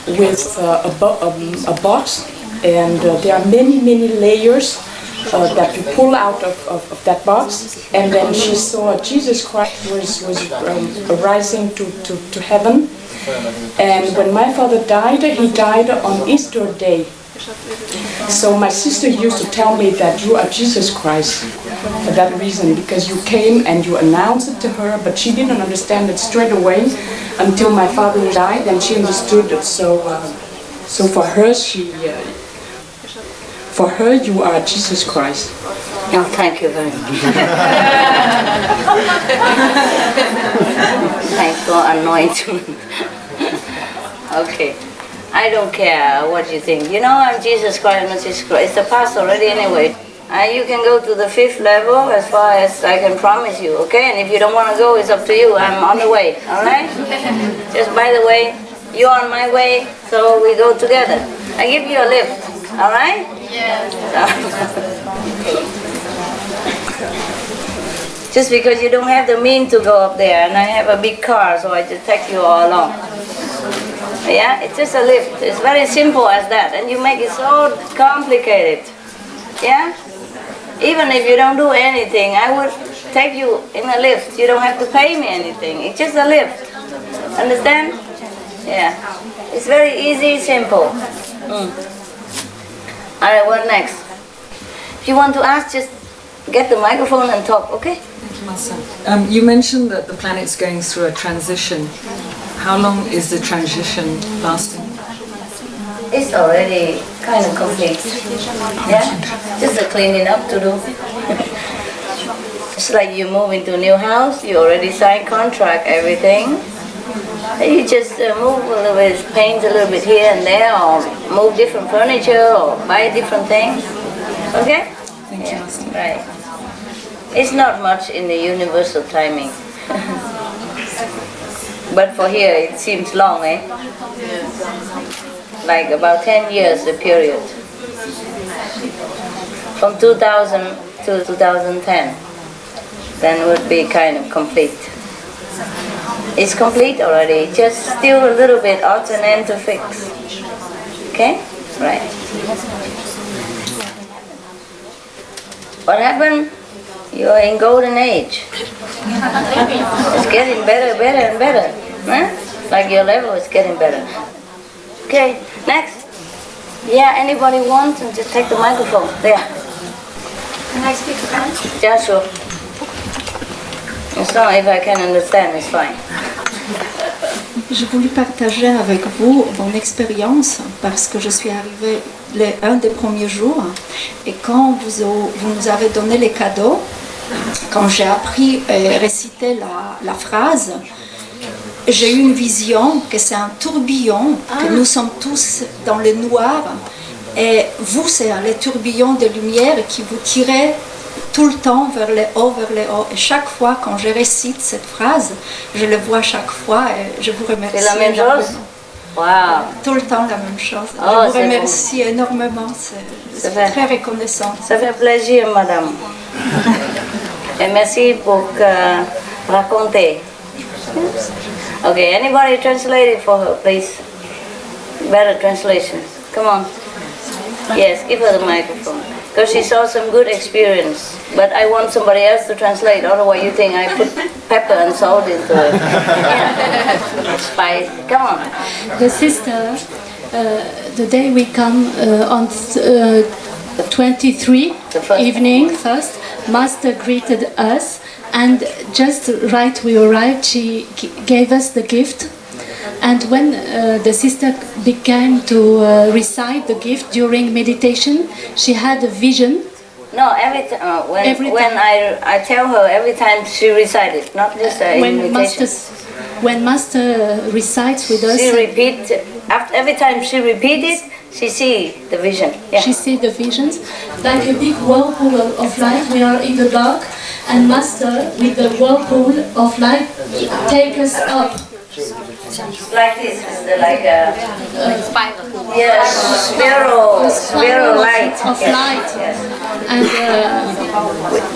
Speaker 6: with a box, and there are many layers that you pull out of that box, and then she saw Jesus Christ was rising to heaven. And when my father died, he died on Easter Day. So my sister used to tell me that you are Jesus Christ for that reason, because you came and you announced it to her, but she didn't understand it straight away until my father died, and she understood it. So for her, for her, you are Jesus Christ.
Speaker 1: Oh, thank you very much. Thanks for anointing. Okay. I don't care what you think. You know, I'm Jesus Christ, I'm not Jesus Christ. It's the past already anyway. You can go to the 5th level as far as I can promise you, okay? And if you don't want to go, it's up to you. I'm on the way, all right? Just by the way, you're on my way, so we go together. I give you a lift, all right? Yes. Just because you don't have the means to go up there, and I have a big car, so I just take you all along. Yeah, it's just a lift. It's very simple as that, and you make it so complicated. Yeah? Even if you don't do anything, I would take you in a lift. You don't have to pay me anything. It's just a lift. Understand? Yeah. It's very easy, simple. Alright, what next? If you want to ask, just get the microphone and talk, okay?
Speaker 7: You mentioned that the planet's going through a transition. How long is the transition lasting?
Speaker 1: It's already kind of complete. Yeah? Just a cleaning up to do. It's like you move into a new house, you already signed contract, everything. And you just move a little bit, paint a little bit here and there, or move different furniture, or buy different things. Okay?
Speaker 7: Thank you, Master.
Speaker 1: Right. It's not much in the universal timing. But for here it seems long, eh? Like about 10 years the period. From 2000 to 2010. Then would be kind of complete. It's complete already, just still a little bit odds and ends to fix. Okay? Right. What happened? You are in golden age. It's getting better, better and better. Huh? Like your level is getting better. Okay, next. Yeah, anybody wants, and just take the microphone. There.
Speaker 3: Can I speak French?
Speaker 1: Yeah, sure. As long if I can understand, it's fine.
Speaker 8: J'ai voulu partager avec vous mon expérience parce que je suis arrivée un des premiers jours et quand vous nous avez donné les cadeaux, quand j'ai appris et récité la phrase, j'ai eu une vision que c'est un tourbillon, que nous sommes tous dans le noir et vous c'est les tourbillons de lumière qui vous tirez tout le temps vers le haut, vers le haut. Et chaque fois quand je récite cette phrase, je le vois chaque fois et je vous remercie.
Speaker 1: C'est la même chose? Wow.
Speaker 8: Tout le temps la même chose.
Speaker 1: Oh,
Speaker 8: je vous remercie énormément. Je suis très reconnaissante.
Speaker 1: Ça fait plaisir, madame. Et merci pour raconter. Okay, anybody translate it for her, please? Better translation. Come on. Yes, give her the microphone. Because she saw some good experience. But I want somebody else to translate, otherwise you think I put pepper and salt into it. Yeah. Spice. Come on.
Speaker 2: The sister, the day we come on 23 evening first, Master greeted us, and just right we arrived, she gave us the gift. And when the sister began to recite the gift during meditation, she had a vision.
Speaker 1: No, when I tell her, every time she recited, not just in meditation.
Speaker 2: When Master recites with us,
Speaker 1: she repeats. Every time she repeats it, she sees the vision. Yeah.
Speaker 2: She sees the visions. Like a big whirlpool of light, we are in the dark, and Master, with the whirlpool of light, take us up.
Speaker 1: Like this, like a spiral. Yes, spiral light.
Speaker 2: Of
Speaker 1: yes.
Speaker 2: light.
Speaker 1: Yes.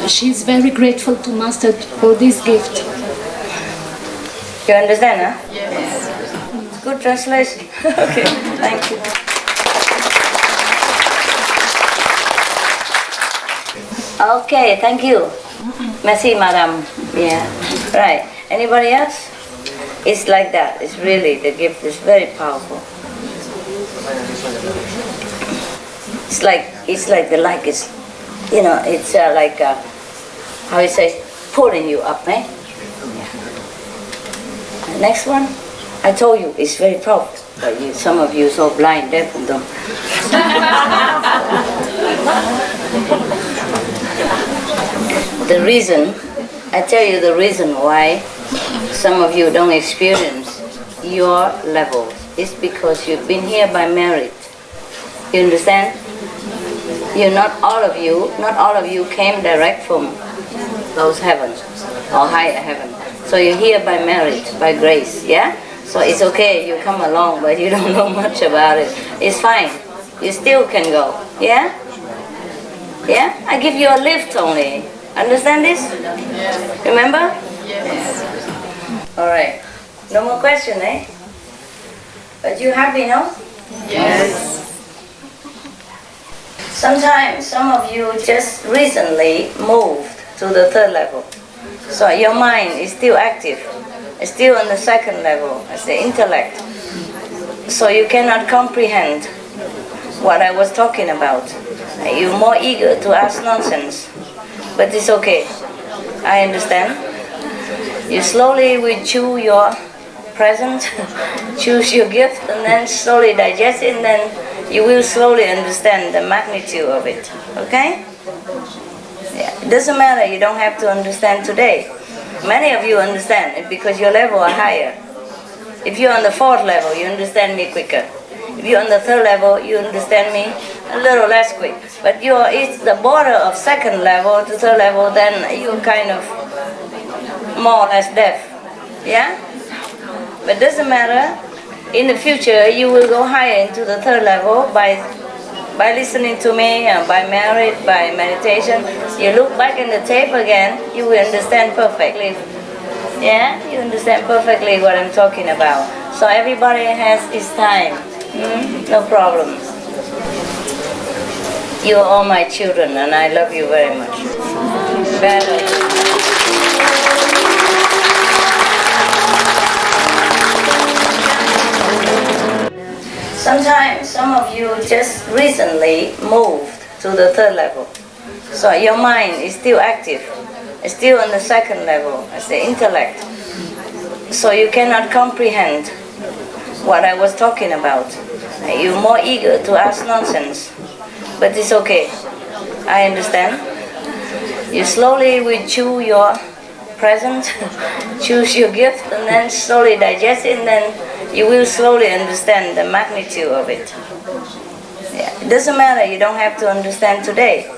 Speaker 2: And she's very grateful to Master for this gift.
Speaker 1: You understand, huh? Yes. Good translation. Okay, thank you. Okay, thank you. Merci, madame. Yeah, right. Anybody else? It's like that. It's really, the gift is very powerful. It's like the light is, it's like, how you say, pulling you up, eh? Yeah. Next one, I told you, it's very powerful. But some of you are so blind, deaf and dumb. The reason, I tell you the reason why some of you don't experience your levels is because you've been here by merit. You understand? Not all of you came direct from those heavens or higher heaven. So you're here by merit, by grace, yeah? So it's okay, you come along, but you don't know much about it. It's fine. You still can go, yeah? Yeah? I give you a lift only. Understand this? Remember? Yes. Alright. No more question, eh? But you happy now?
Speaker 3: Yes.
Speaker 1: Sometimes some of you just recently moved to the third level. So your mind is still active. It's still on the second level, as the intellect. So you cannot comprehend what I was talking about. You're more eager to ask nonsense. But it's okay. I understand. You slowly will chew your present, choose your gift, and then slowly digest it, and then you will slowly understand the magnitude of it. Okay? Yeah. It doesn't matter, you don't have to understand today. Many of you understand it because your level are higher. If you're on the fourth level, you understand me quicker. If you're on the third level, you understand me a little less quick. But it's the border of second level to third level, then you're kind of more or less deaf. Yeah? But it doesn't matter. In the future, you will go higher into the third level by listening to me, by merit, by meditation. You look back in the tape again, you will understand perfectly. Yeah? You understand perfectly what I'm talking about. So everybody has his time. No problem. You're all my children and I love you very much. Better. Sometimes some of you just recently moved to the third level. So your mind is still active. It's still on the second level, as the intellect. So you cannot comprehend what I was talking about. You're more eager to ask nonsense. But it's okay. I understand. You slowly will chew your present, choose your gift, and then slowly digest it, and then you will slowly understand the magnitude of it. Yeah. It doesn't matter, you don't have to understand today.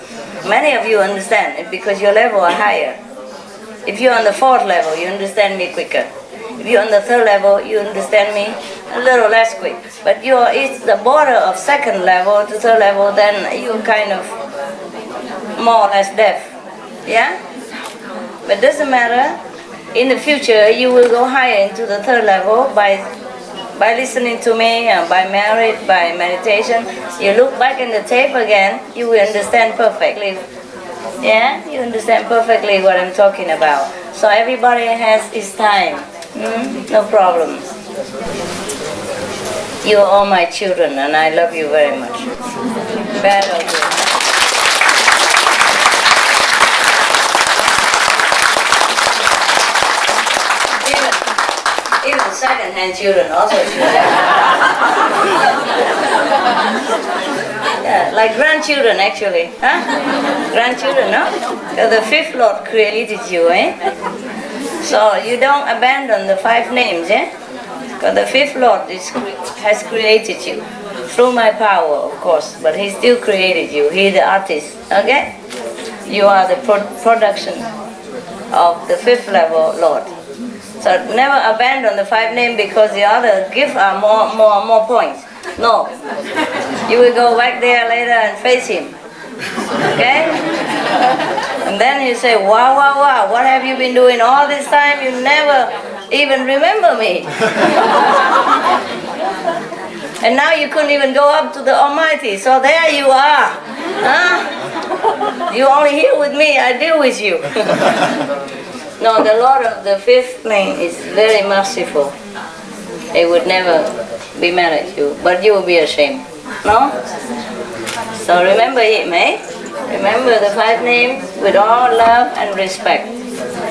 Speaker 1: Many of you understand it because your level are higher. If you're on the fourth level, you understand me quicker. If you're on the third level, you understand me a little less quick. But it's the border of second level to third level, then you're kind of more or less deaf. Yeah? But it doesn't matter. In the future, you will go higher into the third level by listening to me, by merit, by meditation. You look back in the tape again, you will understand perfectly. Yeah? You understand perfectly what I'm talking about. So everybody has his time. No problem. You're all my children and I love you very much. Better. Even second-hand children also should have. Yeah, like grandchildren actually. Huh? Grandchildren, no? Because the fifth Lord created you, eh? So you don't abandon the 5 names, eh? Because the fifth Lord has created you. Through my power, of course, but He still created you. He's the artist, okay? You are the production of the 5th level Lord. So never abandon the 5 names because the other gifts are more points. No. You will go back there later and face Him. Okay? And then you say, wow, wow, wow, what have you been doing all this time? You never even remember me. And now you couldn't even go up to the Almighty. So there you are. Huh? You only here with me, I deal with you. No, the Lord of the 5th plane is very merciful. He would never be mad at you, but you will be ashamed. No? So remember Him, eh? Remember the 5 names with all love and respect.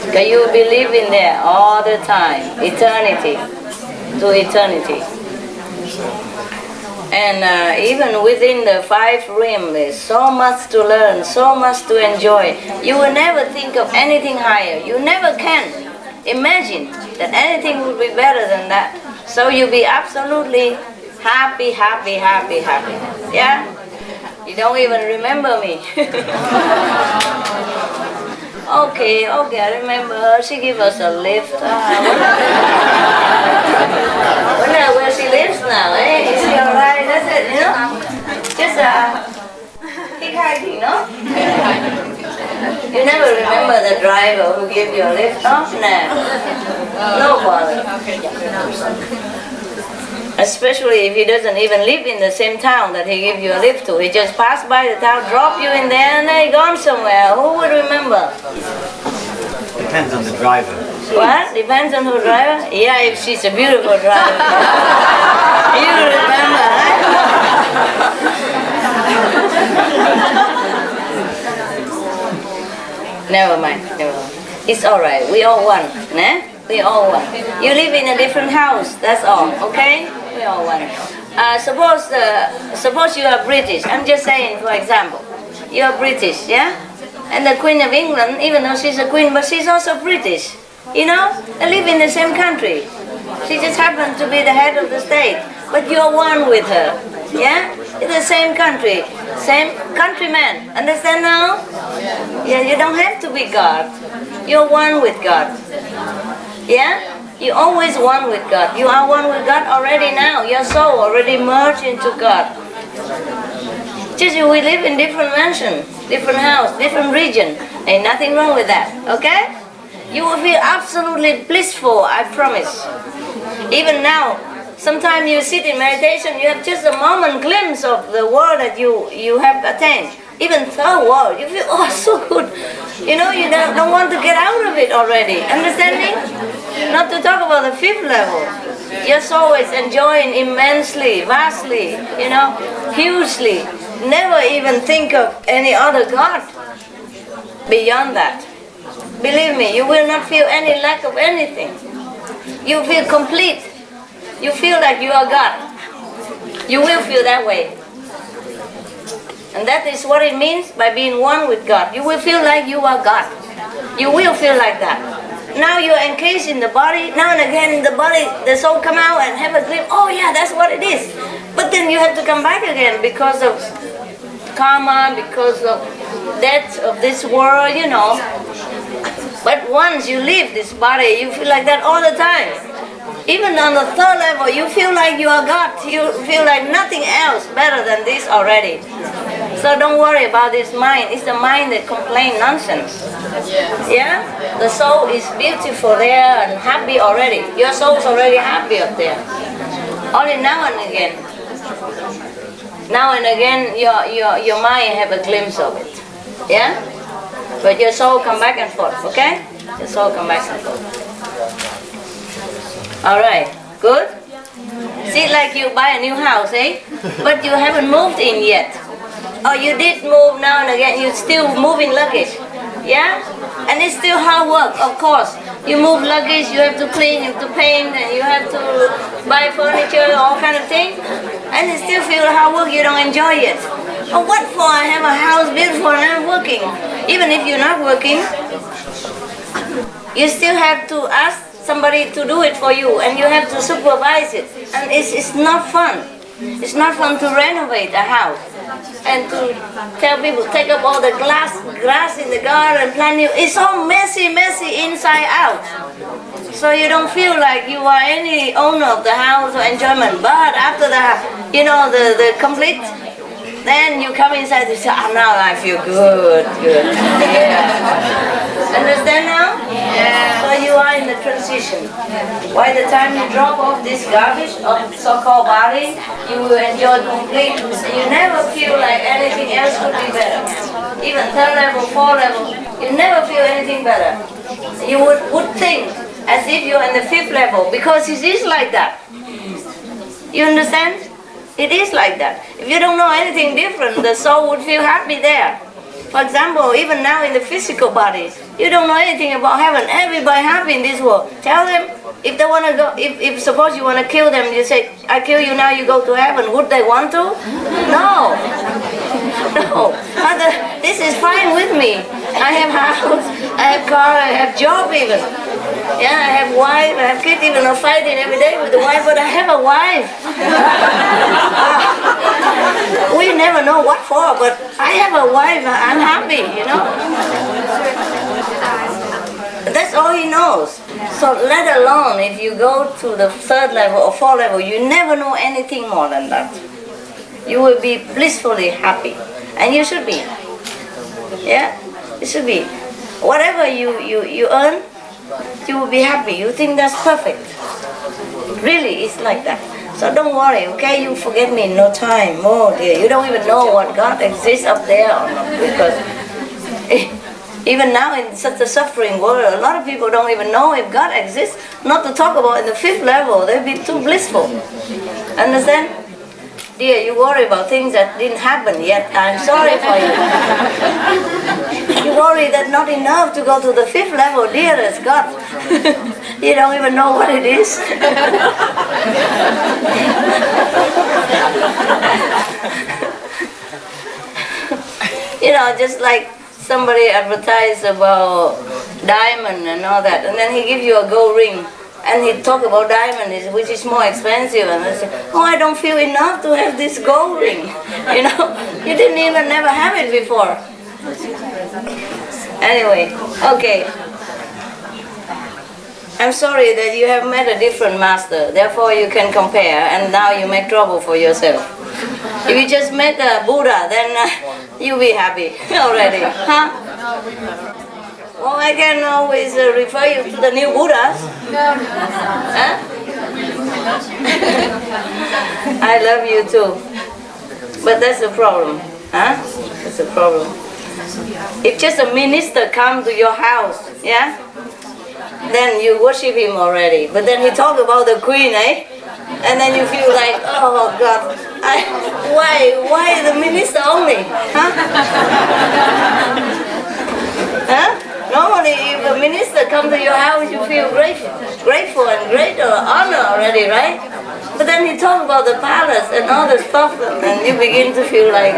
Speaker 1: Because you will be living there all the time, eternity to eternity. And even within the 5 realms, there's so much to learn, so much to enjoy. You will never think of anything higher. You never can imagine that anything would be better than that. So you'll be absolutely happy, happy, happy, happy. Yeah? You don't even remember me. Okay, I remember her. She gave us a lift. Wonder where she lives now, eh? Is she alright? That's it, you know? Just hitchhiking, no? You never remember give you a lift? No? Nah. Nobody. Especially if he doesn't even live in the same town that he give you a lift to. He just passed by the town, drop you in there, and then he gone somewhere. Who would remember?
Speaker 9: Depends on the driver.
Speaker 1: What? Depends on who driver? Yeah, if she's a beautiful driver. You remember, right? Never mind. It's alright. We all one. Né? We all one. You live in a different house. That's all. Okay? We all one. Suppose you are British. I'm just saying, for example. You are British, yeah? And the Queen of England, even though she's a queen, but she's also British. You know? They live in the same country. She just happens to be the head of the state. But you're one with her. Yeah? In the same country. Same countrymen. Understand now? Yeah, you don't have to be God. You're one with God. Yeah? You're always one with God. You are one with God already now. Your soul already merged into God. Just we live in different mansion, different house, different region. Ain't nothing wrong with that. Okay? You will feel absolutely blissful, I promise. Even now, sometimes you sit in meditation, you have just a moment glimpse of the world that you have attained. Even third world, you feel, oh, so good. You know, you don't want to get out of it already. Understand me? Not to talk about the fifth level. Your soul is enjoying immensely, vastly, you know, hugely. Never even think of any other God beyond that. Believe me, you will not feel any lack of anything. You feel complete. You feel like you are God. You will feel that way. And that is what it means by being one with God. You will feel like you are God. You will feel like that. Now you're encased in the body. Now and again the body, the soul come out and have a glimpse. Oh yeah, that's what it is. But then you have to come back again because of karma, because of death of this world, you know. But once you leave this body, you feel like that all the time. Even on the third level, you feel like you are God. You feel like nothing else better than this already. So don't worry about this mind. It's the mind that complains nonsense. Yeah? The soul is beautiful there and happy already. Your soul is already happy up there. Only now and again. Now and again, your mind have a glimpse of it. Yeah? But your soul come back and forth, okay? Your soul come back and forth. Alright, good? See, like you buy a new house, eh? But you haven't moved in yet. Or you did move now and again, you're still moving luggage. Yeah? And it's still hard work, of course. You move luggage, you have to clean, you have to paint, and you have to buy furniture, all kind of things. And you still feel hard work, you don't enjoy it. Oh, what for? I have a house beautiful and I'm working. Even if you're not working, you still have to ask somebody to do it for you, and you have to supervise it. And it's not fun. It's not fun to renovate a house and to tell people take up all the grass in the garden, plant new. It's all messy inside out. So you don't feel like you are any owner of the house or enjoyment. But after the, you know, the complete, then you come inside and say, oh, now I feel good. Yeah. Understand now? Yeah. So you are in the transition. By the time you drop off this garbage of so-called body, you will enjoy complete. You never feel like anything else could be better. Even third level, fourth level, you never feel anything better. You would think as if you're in the fifth level, because it is like that. You understand? It is like that. If you don't know anything different, the soul would feel happy there. For example, even now in the physical body, you don't know anything about heaven. Everybody happy in this world. Tell them, if they want to go, if suppose you want to kill them, you say, I kill you now, you go to heaven. Would they want to? No. No. This is fine with me. I have house, I have car, I have job even. Yeah, I have wife, I have kids, even I'm fighting every day with the wife, but I have a wife. We never know what for, but I have a wife, I'm happy, you know. That's all he knows. So let alone if you go to the third level or fourth level, you never know anything more than that. You will be blissfully happy. And you should be. Yeah? You should be. whatever you earn, you will be happy. You think that's perfect. Really, it's like that. So don't worry, okay? You forget me in no time. Oh dear, you don't even know what God exists up there or not, because even now in such a suffering world, a lot of people don't even know if God exists. Not to talk about in the 5th level, they'll be too blissful. Understand? Dear, you worry about things that didn't happen yet. I'm sorry for you. You worry that not enough to go to the 5th level, dearest God. You don't even know what it is. You know, just like somebody advertised about diamond and all that, and then he gives you a gold ring, and he talk about diamond, which is more expensive, and I say, oh, I don't feel enough to have this gold ring. You know, you didn't even never have it before. Anyway, okay. I'm sorry that you have met a different master, therefore you can compare, and now you make trouble for yourself. If you just met a Buddha, then you'll be happy already, huh? Well, I can always refer you to the new Buddhas. Huh? I love you too. But that's the problem, huh? That's the problem. If just a minister come to your house, yeah? Then you worship him already. But then he talk about the queen, eh? And then you feel like, oh God, why the minister only? Huh? Huh? Normally, if a minister come to your house, you feel grateful and great honor already, right? But then he talk about the palace and all the stuff, and you begin to feel like,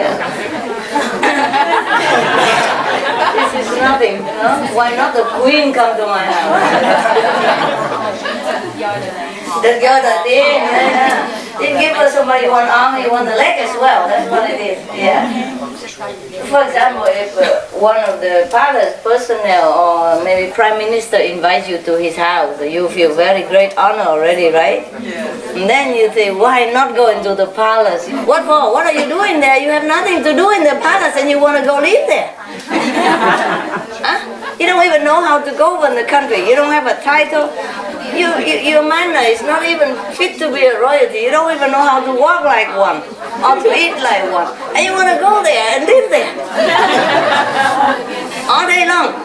Speaker 1: this is nothing, you know? Why not the queen come to my house? The girl that didn't give us somebody one arm, he want the leg as well. That's what it is, yeah. For example, if one of the palace personnel or maybe prime minister invites you to his house, you feel very great honor already, right? Yeah. And then you think, why not go into the palace? What for? What are you doing there? You have nothing to do in the palace and you want to go live there. Huh? You don't even know how to govern the country. You don't have a title. Your manner is not even fit to be a royalty. You don't even know how to walk like one or to eat like one. And you want to go there and live there all day long.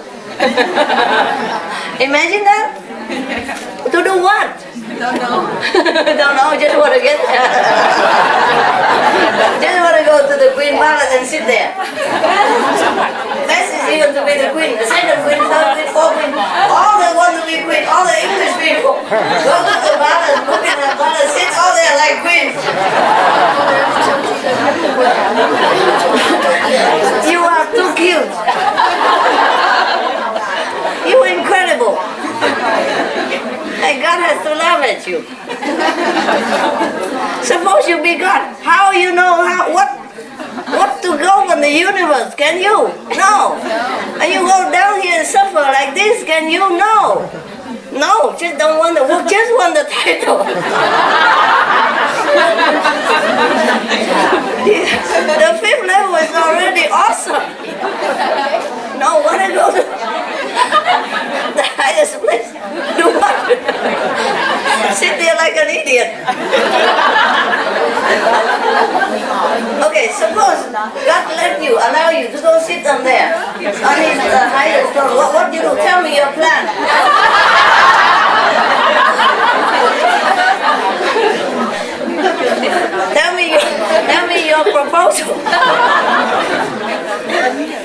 Speaker 1: Imagine that. To do what? Don't know. Don't know, just want to get there. Just want to go to the Queen Palace and sit there. Best is even to be the Queen, the second Queen, third Queen, fourth Queen. All they want to be Queen, all the English people. Go to the palace, look in the palace, sit all there like queens. You are too cute. You are incredible. And God has to laugh at you. Suppose you be God. How you know what to govern the universe? Can you? No. And you go down here and suffer like this? Can you? No. No, just don't want the work, just want the title. The 5th level is already awesome. No, want to go to the highest place? Do what? Sit there like an idiot. Okay, suppose God allow you to go sit on there, on his highest throne. What you do? Tell me your plan. Tell me your proposal.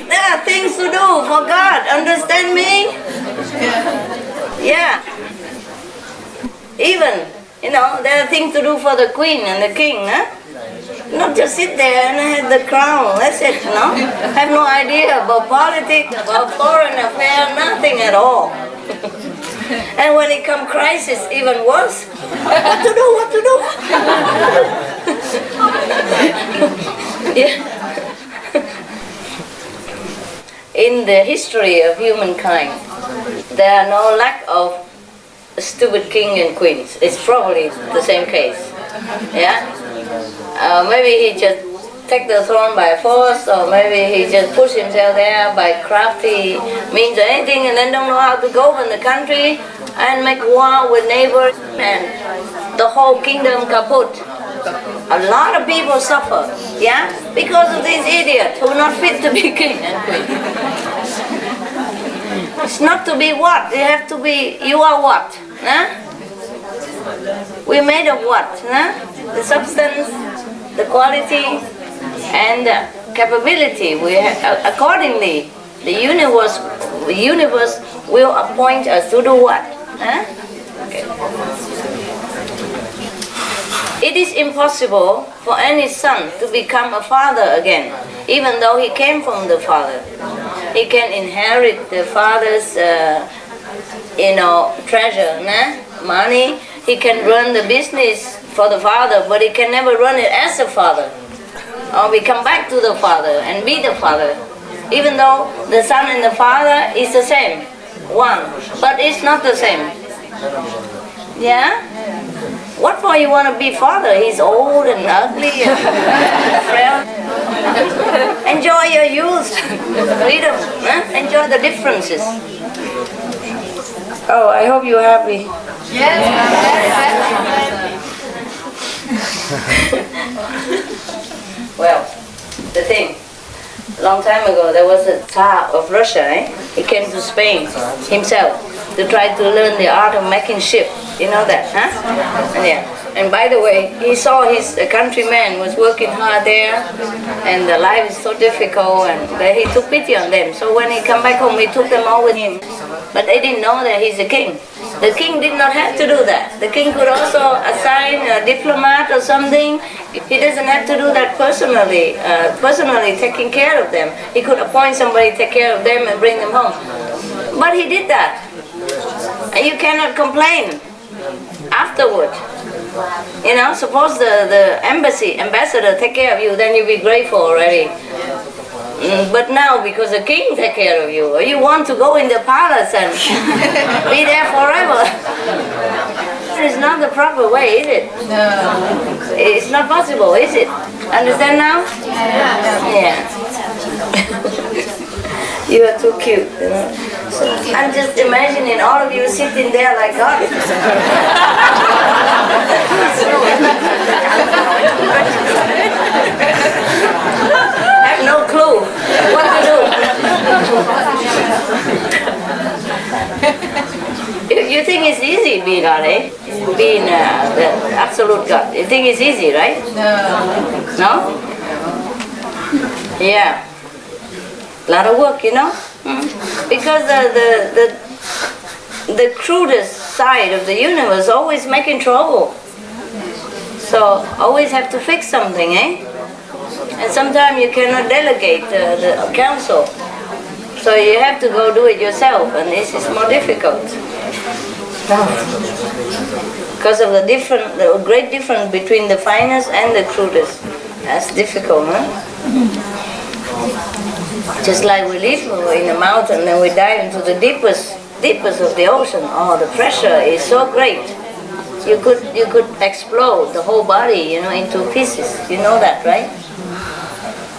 Speaker 1: There are things to do for God. Understand me? Yeah. Even, there are things to do for the queen and the king, huh? Not just sit there and have the crown. That's it, no? Have no idea about politics, about foreign affairs, nothing at all. And when it comes crisis, even worse. What to do? Yeah. In the history of humankind, there are no lack of stupid king and queens. It's probably the same case. Yeah? Maybe he just take the throne by force, or maybe he just pushed himself there by crafty means or anything, and then don't know how to govern the country and make war with neighbors, and the whole kingdom kaput. A lot of people suffer, yeah, because of these idiots who are not fit to be king and queen. It's not to be what? You have to be, you are what? Huh? We're made of what? Huh? The substance, the quality, and the capability. We have, accordingly, the universe will appoint us to do what? Huh? Okay. It is impossible for any son to become a father again, even though he came from the father. He can inherit the father's, treasure, money. He can run the business for the father, but he can never run it as a father. Or we come back to the father and be the father, even though the son and the father is the same, one, but it's not the same. Yeah? What for you want to be father? He's old and ugly and frail. Enjoy your youth, freedom, enjoy the differences. Oh, I hope you're happy. Yes. Well, the thing, long time ago there was a Tsar of Russia, He came to Spain himself to try to learn the art of making ship. You know that, huh? Yeah. And by the way, he saw his countrymen was working hard there, and the life is so difficult, and he took pity on them. So when he come back home, he took them all with him. But they didn't know that he's a king. The king did not have to do that. The king could also assign a diplomat or something. He doesn't have to do that personally, taking care of them. He could appoint somebody to take care of them and bring them home. But he did that. And you cannot complain afterward. You know, suppose the ambassador take care of you, then you'll be grateful already. But now, because the king take care of you, you want to go in the palace and be there forever. It's not the proper way, is it? No. It's not possible, is it? Understand now? Yeah. You are too cute, you know. So I'm just imagining all of you sitting there like God. Have no clue what to do. You think it's easy being God, eh? Being the absolute God. You think it's easy, right? No. No? Yeah. A lot of work, you know? Because the crudest side of the universe always making trouble. So always have to fix something, eh? And sometimes you cannot delegate the council. So you have to go do it yourself, and this is more difficult. Because of the great difference between the finest and the crudest. That's difficult, huh? Just like we live in a mountain and we dive into the deepest of the ocean. Oh, the pressure is so great. You could explode the whole body, you know, into pieces. You know that, right?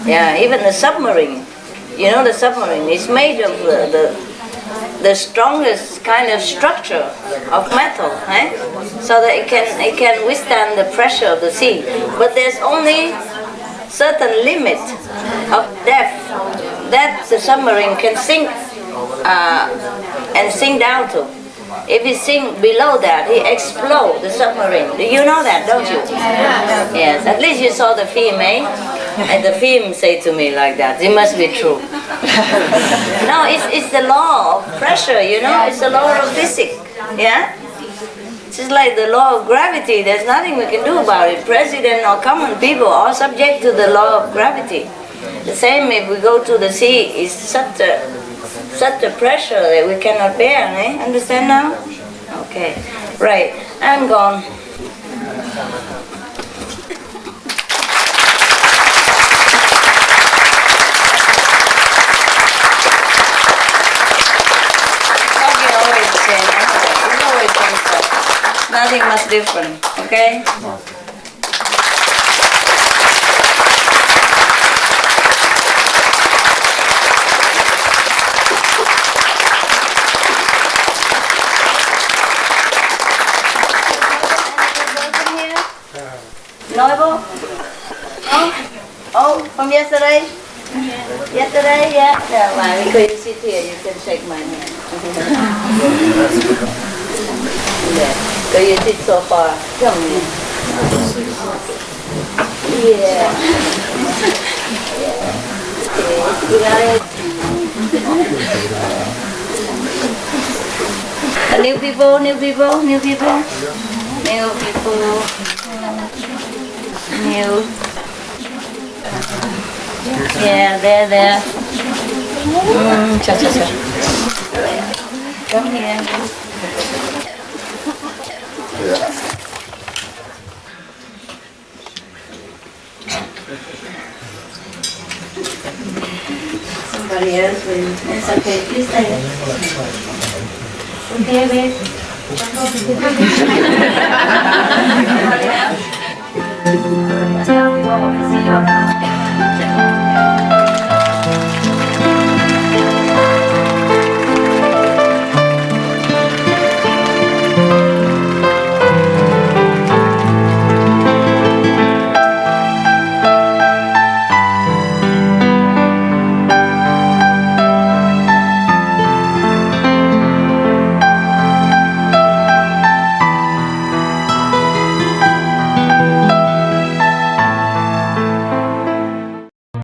Speaker 1: Yeah, even the submarine. You know the submarine is made of the strongest kind of structure of metal, so that it can withstand the pressure of the sea. But there's only certain limit of depth that the submarine can sink and sink down to. If it sink below that, it explodes the submarine. You know that, don't you? Yes, at least you saw the film, eh? And the film say to me like that. It must be true. No, it's the law of pressure, you know? It's the law of physics, yeah? It's just like the law of gravity. There's nothing we can do about it. President or common people are subject to the law of gravity. The same if we go to the sea, it's such a pressure that we cannot bear, eh? Understand now? Okay, right, I'm gone. Okay, always the same, it's always the same stuff. Nothing much different, okay? Knowable? No? Oh, from yesterday? Yesterday, yeah. Yeah, well, because you sit here, you can shake my hand. Yeah. So you sit so far. Come here. Yeah. Okay, you got it. New people, new people, new people, new people, new. Yeah, there. Cha. Come here. Somebody else will. It's okay. You stay. Okay, babe. Somebody else?